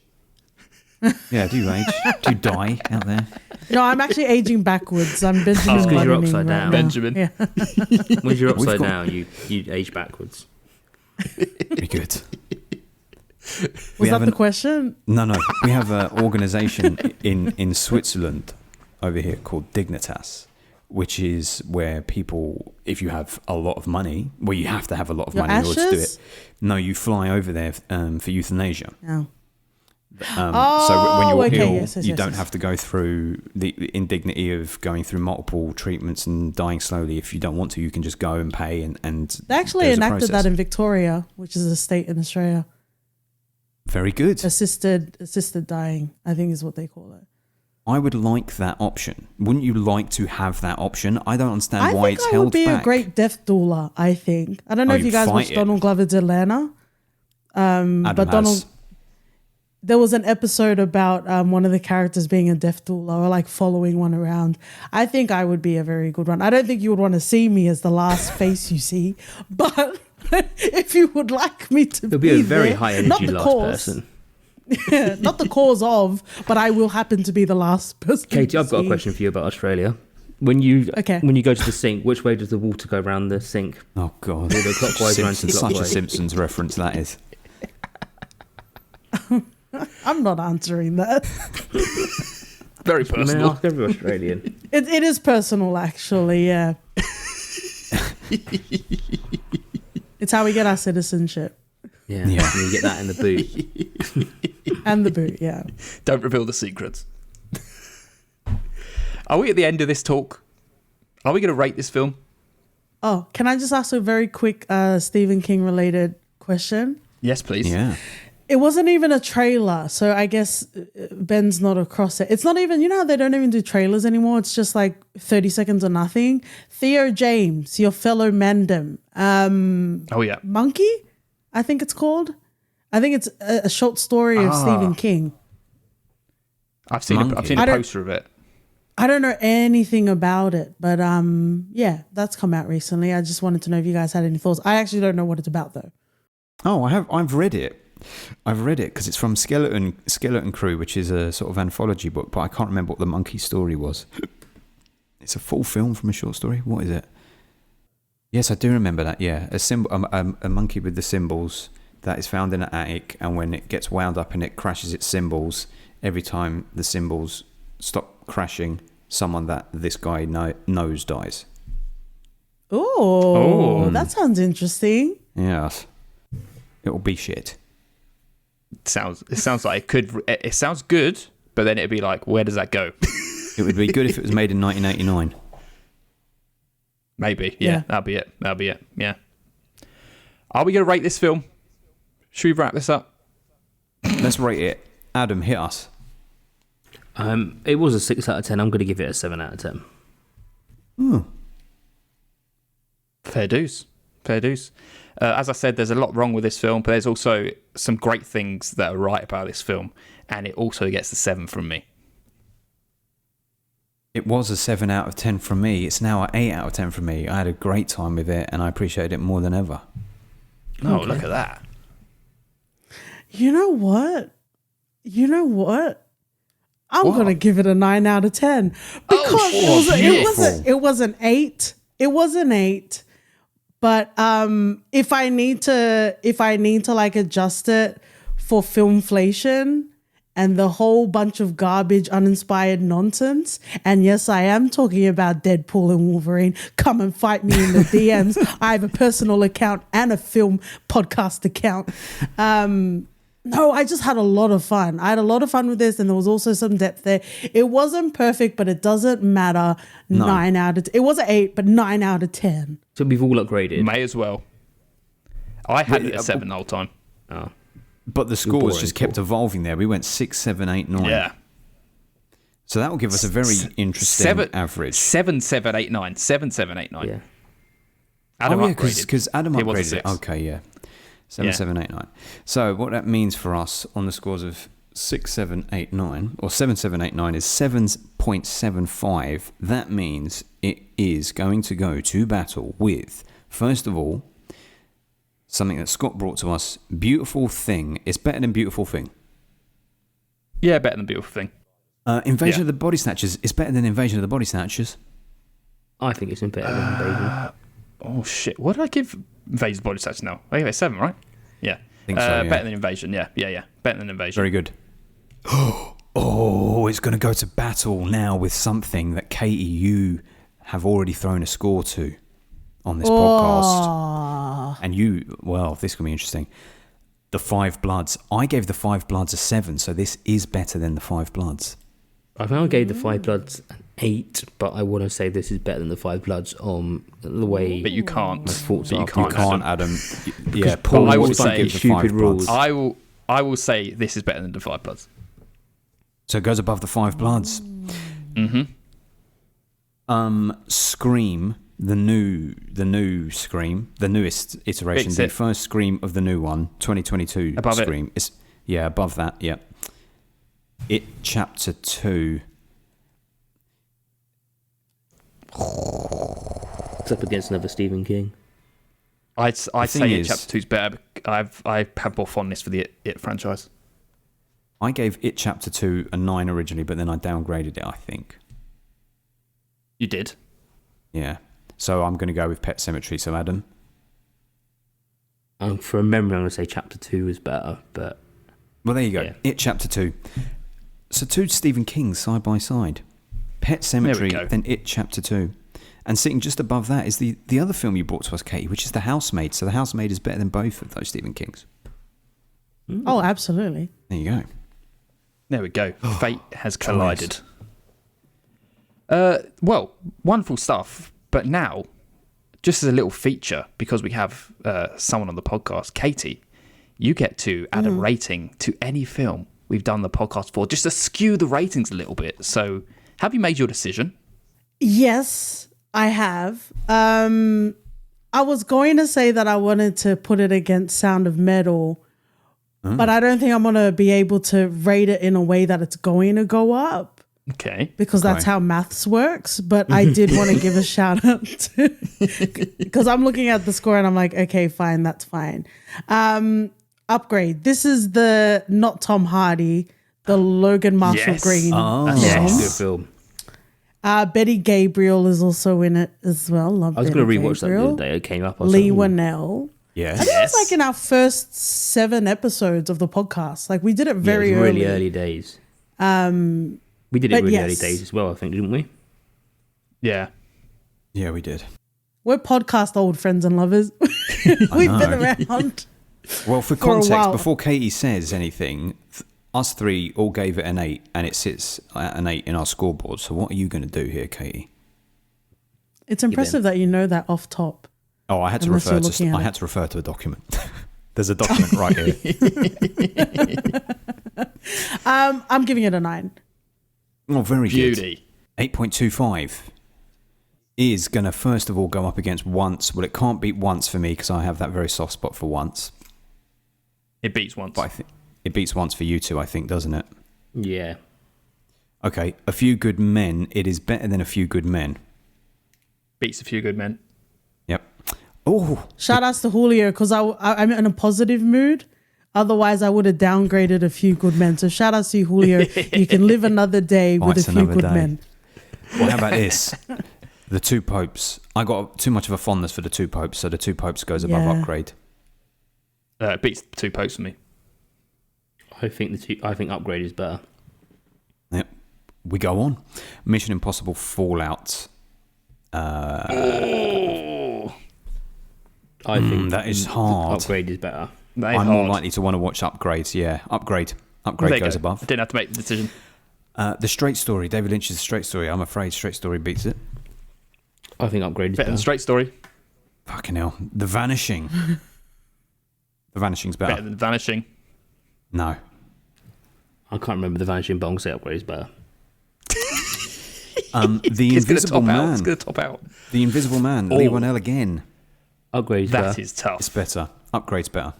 Yeah, do you age? Do you die out there? No, I'm actually aging backwards. I'm Benjamin. It's 'cause you're Buttoning upside right down. now. Benjamin. Yeah. When you're We've upside got- down, you age backwards. Be good. Was that the question? No. We have an organisation in Switzerland over here called Dignitas, which is where people, if you have a lot of money, well, you have to have a lot of Your money in order to do ashes? it. No, you fly over there for euthanasia. No. So when you're okay, ill, yes, you don't have to go through the indignity of going through multiple treatments and dying slowly. If you don't want to, you can just go and pay and They actually there's a enacted process. that in Victoria, which is a state in Australia. Very good. Assisted dying, I think is what they call it. I would like that option. Wouldn't you like to have that option? I don't understand why it's I held would be back. a great death doula. I think. I don't know if you'd you guys fight watched it. Donald Glover's Atlanta. Adam but has. there was an episode about one of the characters being a death doula or like following one around. I think I would be a very good one. I don't think you would want to see me as the last face you see, but if you would like me to You'll be a very there, high not energy the last cause, person. not the cause of, but I will happen to be the last person. Katie, you I've got a see. question for you about Australia. When you Okay. when you go to the sink, which way does the water go around the sink? Oh God! Or the clockwise or Simpsons, such a anti-clockwise? Simpsons reference that is. I'm not answering that. Very I mean, personal. ask every Australian. It is personal, actually. Yeah. It's how we get our citizenship Yeah, Yeah. you get that in the boot. and the boot. Yeah. Don't reveal the secrets. Are we at the end of this talk? Are we going to rate this film? Oh, can I just ask a very quick Stephen King related question? Yes, please. Yeah. It wasn't even a trailer, so I guess Ben's not across it. It's not even, you know, how they don't even do trailers anymore. It's just like 30 seconds or nothing. Theo James, your fellow Mandem, Oh, yeah. Monkey, I think it's called. I think it's a short story of Stephen King. I've seen a Monkey. poster of it. I don't know anything about it, but yeah, that's come out recently. I just wanted to know if you guys had any thoughts. I actually don't know what it's about though. Oh, I've read it. I've read it because it's from Skeleton Crew, which is a sort of anthology book, but I can't remember what the monkey story was. It's a full film from a short story. What is it? Yes, I do remember that. Yeah, a monkey with the cymbals that is found in an attic, and when it gets wound up and it crashes its cymbals, every time the cymbals stop crashing, someone that this guy knows dies. Oh, that sounds interesting. Yes, it'll be shit. It sounds like it could. It sounds good, but then it'd be like, where does that go? It would be good if it was made in 1989. Maybe. Yeah. Yeah, that'll be it. That'll be it. Yeah. Are we going to rate this film? Should we wrap this up? Let's rate it. Adam, hit us. It was a 6 out of 10. I'm going to give it a 7 out of 10. Fair dues. Fair dues. As I said, there's a lot wrong with this film, but there's also some great things that are right about this film, and it also gets the 7 from me. It was a 7 out of 10 from me. It's now an 8 out of 10 from me. I had a great time with it, and I appreciated it more than ever. Oh, look at that. You know what? I'm going to give it a 9 out of 10 because it was an 8. It was an 8. But if I need to like adjust it for filmflation and the whole bunch of garbage, uninspired nonsense, and yes, I am talking about Deadpool and Wolverine. Come and fight me in the DMs. I have a personal account and a film podcast account. No, I just had a lot of fun. I had a lot of fun with this, and there was also some depth there. It wasn't perfect, but it doesn't matter. No. 9 out of 10. It was an 8, but 9 out of 10. So we've all upgraded. May as well. I had Really, it at 7 the whole time. Oh. But the scores boring, just kept evolving there. We went 6, 7, 8, 9. Yeah. So that will give us a very interesting average. 7, 7, 8, 9. 7, 7, 8, 9. Yeah. Adam oh, yeah, upgraded. because Adam It was a upgraded it. 6. Okay, yeah. 7, Yeah. 7, 8, 9. So what that means for us on the scores of 6, 7, 8, 9, or 7, 7, 8, 9 is 7.75. That means it is going to go to battle with, first of all, something that Scott brought to us, Beautiful Thing. It's better than Beautiful Thing. Yeah, better than Beautiful Thing. Invasion Yeah. of the Body Snatchers is better than Invasion of the Body Snatchers. I think it's better than Invasion. Oh, shit. What did I give Invasion's Body Snatchers now? I gave it 7, right? Yeah. Think so, yeah. Better than Invasion. Yeah. Better than Invasion. Very good. Oh, it's going to go to battle now with something that Katie, you have already thrown a score to on this podcast. And this can be interesting. The Five Bloods. I gave the Five Bloods a 7, so this is better than the Five Bloods. I think I gave the Five Bloods an 8, but I want to say this is better than the Five Bloods on the way. But you can't. My thoughts But are. you can't, Adam. Yeah, Because Paul I will wants to say give the stupid Five rules. Bloods. I will say this is better than the Five Bloods. So it goes above the Five Bloods. Mm-hmm. Scream, the new Scream, the newest iteration, Fix the it. first Scream of the new one, 2022 Above it. Scream. It's above that, yeah. It Chapter 2. It's up against another Stephen King. I'd thing say is- Chapter 2's better. I have more fondness for the It franchise. I gave It Chapter 2 a 9 originally, but then I downgraded it, I think. You did. Yeah. So I'm going to go with Pet Sematary. So Adam? For a memory, I'm going to say Chapter 2 is better, but Well, there you go. Yeah. It Chapter 2. So 2 Stephen Kings side by side. Pet Sematary, go. then It Chapter 2. And sitting just above that is the other film you brought to us, Katie, which is The Housemaid. So The Housemaid is better than both of those Stephen Kings. Oh, absolutely. There you go. There we go. Fate has Joyous. collided. Well, wonderful stuff. But now, just as a little feature, because we have someone on the podcast, Katie, you get to add a rating to any film we've done the podcast for, just to skew the ratings a little bit. So, have you made your decision? Yes, I have. I was going to say that I wanted to put it against Sound of Metal, but I don't think I'm going to be able to rate it in a way that it's going to go up. Okay. Because that's how maths works. But I did want to give a shout out to, because I'm looking at the score and I'm like, okay, fine, that's fine. Upgrade. This is the not Tom Hardy, the Logan Marshall Yes. Green. That's Yes, good film. film. Betty Gabriel is also in it as well. Love I was Betty going to rewatch that the Gabriel. other day. It came up. Lee Winnell. Yes. I think it was like in our first 7 episodes of the podcast. Like we did it very it was early. really early days. We did it but really yes. early days as well, I think, didn't we? Yeah. Yeah, we did. We're podcast old friends and lovers. We've been around. Well, for a context, while. before Katie says anything, us 3 all gave it an 8, and it sits at an 8 in our scoreboard. So what are you going to do here, Katie? It's impressive that you know that off top. Oh, I had to Unless refer you're to looking at I it. had to refer to a document. There's a document right here. I'm giving it a 9. Oh, very Beauty. good. 8.25 is going to first of all go up against Once. Well, it can't beat Once for me because I have that very soft spot for Once. It beats once. But I think it beats Once for you two, I think, doesn't it? Yeah. Okay, A Few Good Men. It is better than A Few Good Men. Beats A Few Good Men. Yep. Oh, Shout outs to Julio because I'm in a positive mood. Otherwise, I would have downgraded A Few Good Men. So shout outs to you, Julio. You can live another day with it's A Few another Good day. Men. well, how about this? The Two Popes. I got too much of a fondness for The Two Popes, so The Two Popes goes above Yeah. Upgrade. It beats 2 Popes for me. I think Upgrade is better. Yep. We go on. Mission Impossible Fallout. I think that is hard. Upgrade is better. I'm more likely to want to watch Upgrades. Yeah, Upgrade. Upgrade There you goes go. above. I didn't have to make the decision. The Straight Story. David Lynch's Straight Story. I'm afraid Straight Story beats it. I think Upgrade is Better than better. Straight Story. Fucking hell. The Vanishing. The Vanishing's better. Better than Vanishing. No. I can't remember the Vanishing, but I'm going to say Upgrade is better. The It's going to Invisible top out. Man. It's going to top out. The Invisible Man. Lee Winnell again. Upgrade is That better. is tough. It's better. Upgrade's better.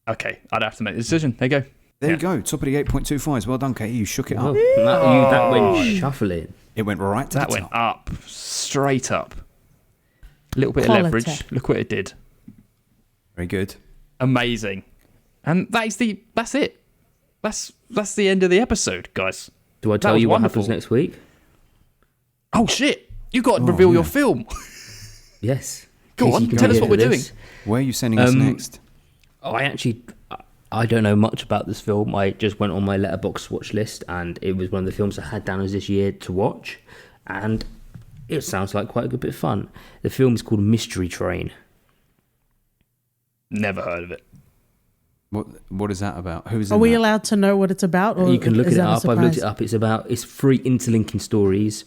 Okay, I'd have to make the decision. There you go. There you go. Top of the 8.25s. Well done, Katie. You shook it Oh, up. that went shuffling. It went right to That the went top. up. Straight up. A little bit Quality. of leverage. Look what it did. Very good. Amazing. And that's it. That's the end of the episode, guys. Do I That tell was you what wonderful. happens next week? Oh shit. You got to reveal your film. Yes. Go on, You can tell us hear what we're this. Where are you sending us next? I don't know much about this film. I just went on my Letterboxd watch list, and it was one of the films I had down as this year to watch, and it sounds like quite a good bit of fun. The film is called Mystery Train. Never heard of it. What is that about? Who's Are in we that? allowed to know what it's about? Or You can look is it that a up. I've looked surprise? it up. It's 3 interlinking stories,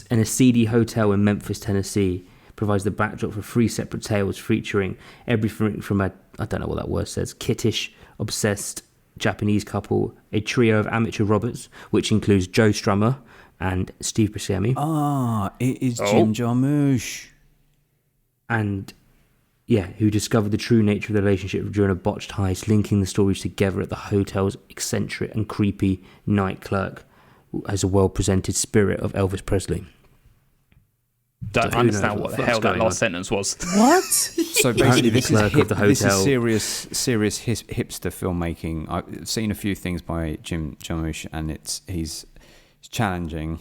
and a seedy hotel in Memphis, Tennessee provides the backdrop for 3 separate tales featuring everything from I don't know what that word says, kittish, obsessed Japanese couple, a trio of amateur robbers, which includes Joe Strummer and Steve Buscemi, It is Jim Jarmusch. and who discovered the true nature of the relationship during a botched heist, linking the stories together at the hotel's eccentric and creepy night clerk as a well-presented spirit of Elvis Presley. Don't Who understand knows what what the the hell fuck's that going last on? sentence was. What? So basically, Apparently the this is, clerk of the this is hotel- serious hipster filmmaking. I've seen a few things by Jim Jarmusch, and he's challenging.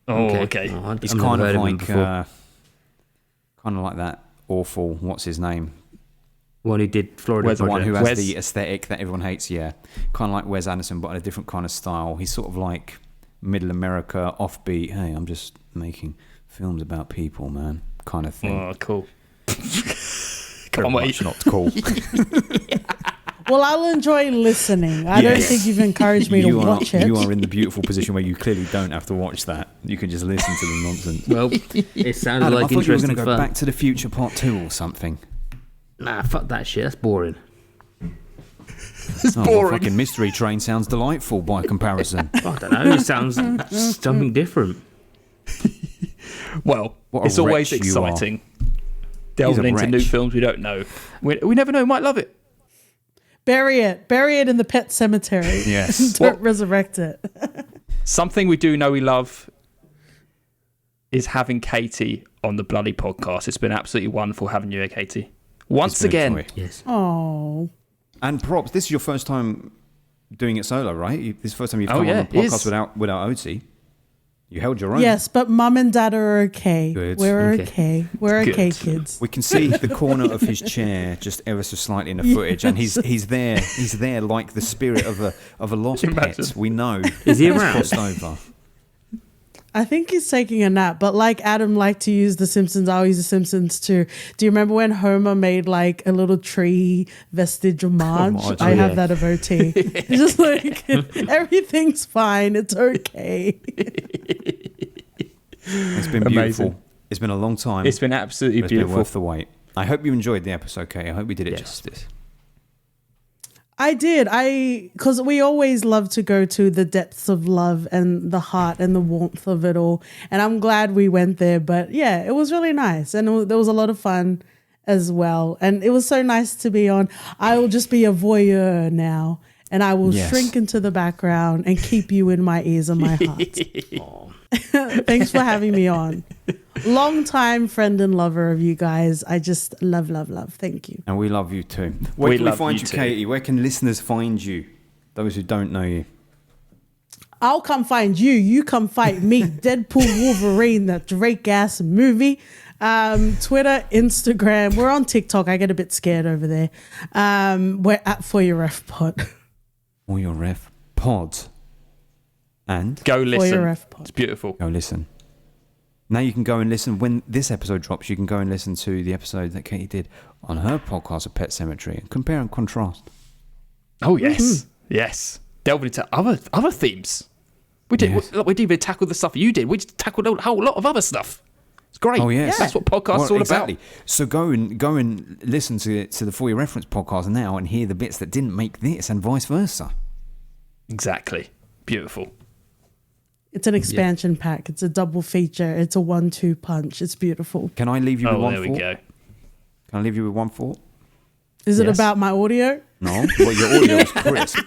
Oh, okay. Oh, He's I've never kind heard of him like before. kind of like that awful. What's his name? One who did Florida Where's the Project. One who has Wes- the aesthetic that everyone hates, yeah. Kind of like Wes Anderson, but in a different kind of style. He's sort of like middle America, offbeat, hey, I'm just making films about people, man, kind of thing. Oh, cool. Very Can't wait. much not cool. Well, I'll enjoy listening. I don't Yes. think you've encouraged me to you watch are, it. You are in the beautiful position where you clearly don't have to watch that. You can just listen to the nonsense. Well, it sounds Adam, like I thought you were interesting going to go fun. Back to the Future Part 2 or something. Nah, fuck that shit. That's boring. It's Oh, boring. well, fucking Mystery Train sounds delightful by comparison. I don't know. It sounds something different. Well, What a it's always wretch you are. exciting. Delving into new wretch. films we don't know. We never know. We might love it. Bury it in the pet cemetery. Yes. Don't resurrect it. Something we do know we love is having Katie on the bloody podcast. It's been absolutely wonderful having you here, Katie. Once It's been a again. joy. Yes. Oh, And props, this is your first time doing it solo, right? This is the first time you've Oh, come yeah, on the it podcast is. without Otzi. You held your own. yes, but mum and dad are okay. Good. We're Okay. okay. We're Good. okay, kids. We can see the corner of his chair just ever so slightly in the footage, and he's there. He's there like the spirit of a lost Imagine. pet. We know. Is he He's around? crossed over. I think he's taking a nap, but like Adam liked to use The Simpsons, I'll use The Simpsons too. Do you remember when Homer made like a little tree vestige homage? Homage, I have yeah. that of OT. It's just like, everything's fine. It's okay. It's been Amazing. beautiful. It's been a long time. It's been absolutely but it's been beautiful. worth the wait. I hope you enjoyed the episode, Kate. I hope we did it Yes. justice. I did. Because we always love to go to the depths of love and the heart and the warmth of it all. And I'm glad we went there. But yeah, it was really nice. And there was a lot of fun as well. And it was so nice to be on. I will just be a voyeur now. And I will Yes. shrink into the background and keep you in my ears and my heart. Thanks for having me on. Long time friend and lover of you guys. I just love. Thank you. And we love you too. Where We can we love find you you, too. Katie? Where can listeners find you? Those who don't know you. I'll come find you. You come fight me. Deadpool Wolverine, that Drake ass movie. Twitter, Instagram. We're on TikTok. I get a bit scared over there. We're at For Your Ref Pod. Or your ref pod. And Go For Your listen. Ref Pod. It's beautiful. go listen. Now you can go and listen. When this episode drops, you can go and listen to the episode that Katie did on her podcast of Pet Sematary and compare and contrast. Oh, yes. Yes. Delving into other themes. We didn't even tackle the stuff you did. We just tackled a whole lot of other stuff. It's great. Oh yes, That's what podcasts are all exactly. about. So go and listen to the For Your Reference podcast now and hear the bits that didn't make this, and vice versa. Exactly. Beautiful. It's an expansion pack. It's a double feature. It's a 1-2 punch. It's beautiful. Can I leave you with Oh, one there thought? we go. Can I leave you with one thought? Is it Yes. about my audio? No, well, your audio was crisp.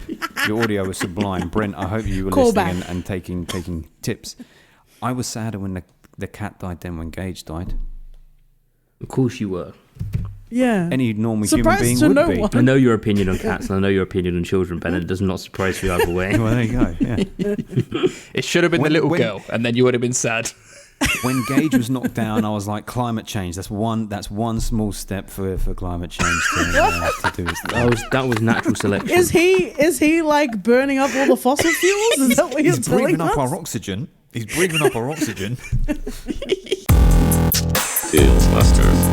Your audio was sublime. Brent, I hope you were Call listening back. and taking tips. I was sadder when the cat died than when Gage died. Of course you were. Yeah. Any normal Surprised human to being no would be. one. I know your opinion on cats and I know your opinion on children, Ben, and it does not surprise me either way. Well, there you go. Yeah. It should have been When- the little when- girl, and then you would have been sad. When Gage was knocked down, I was like, climate change. That's one small step for climate change to do. That was natural selection. Is he like burning up all the fossil fuels? Is that what you're He's telling breathing us? up our oxygen. He's breathing up our oxygen. Busters.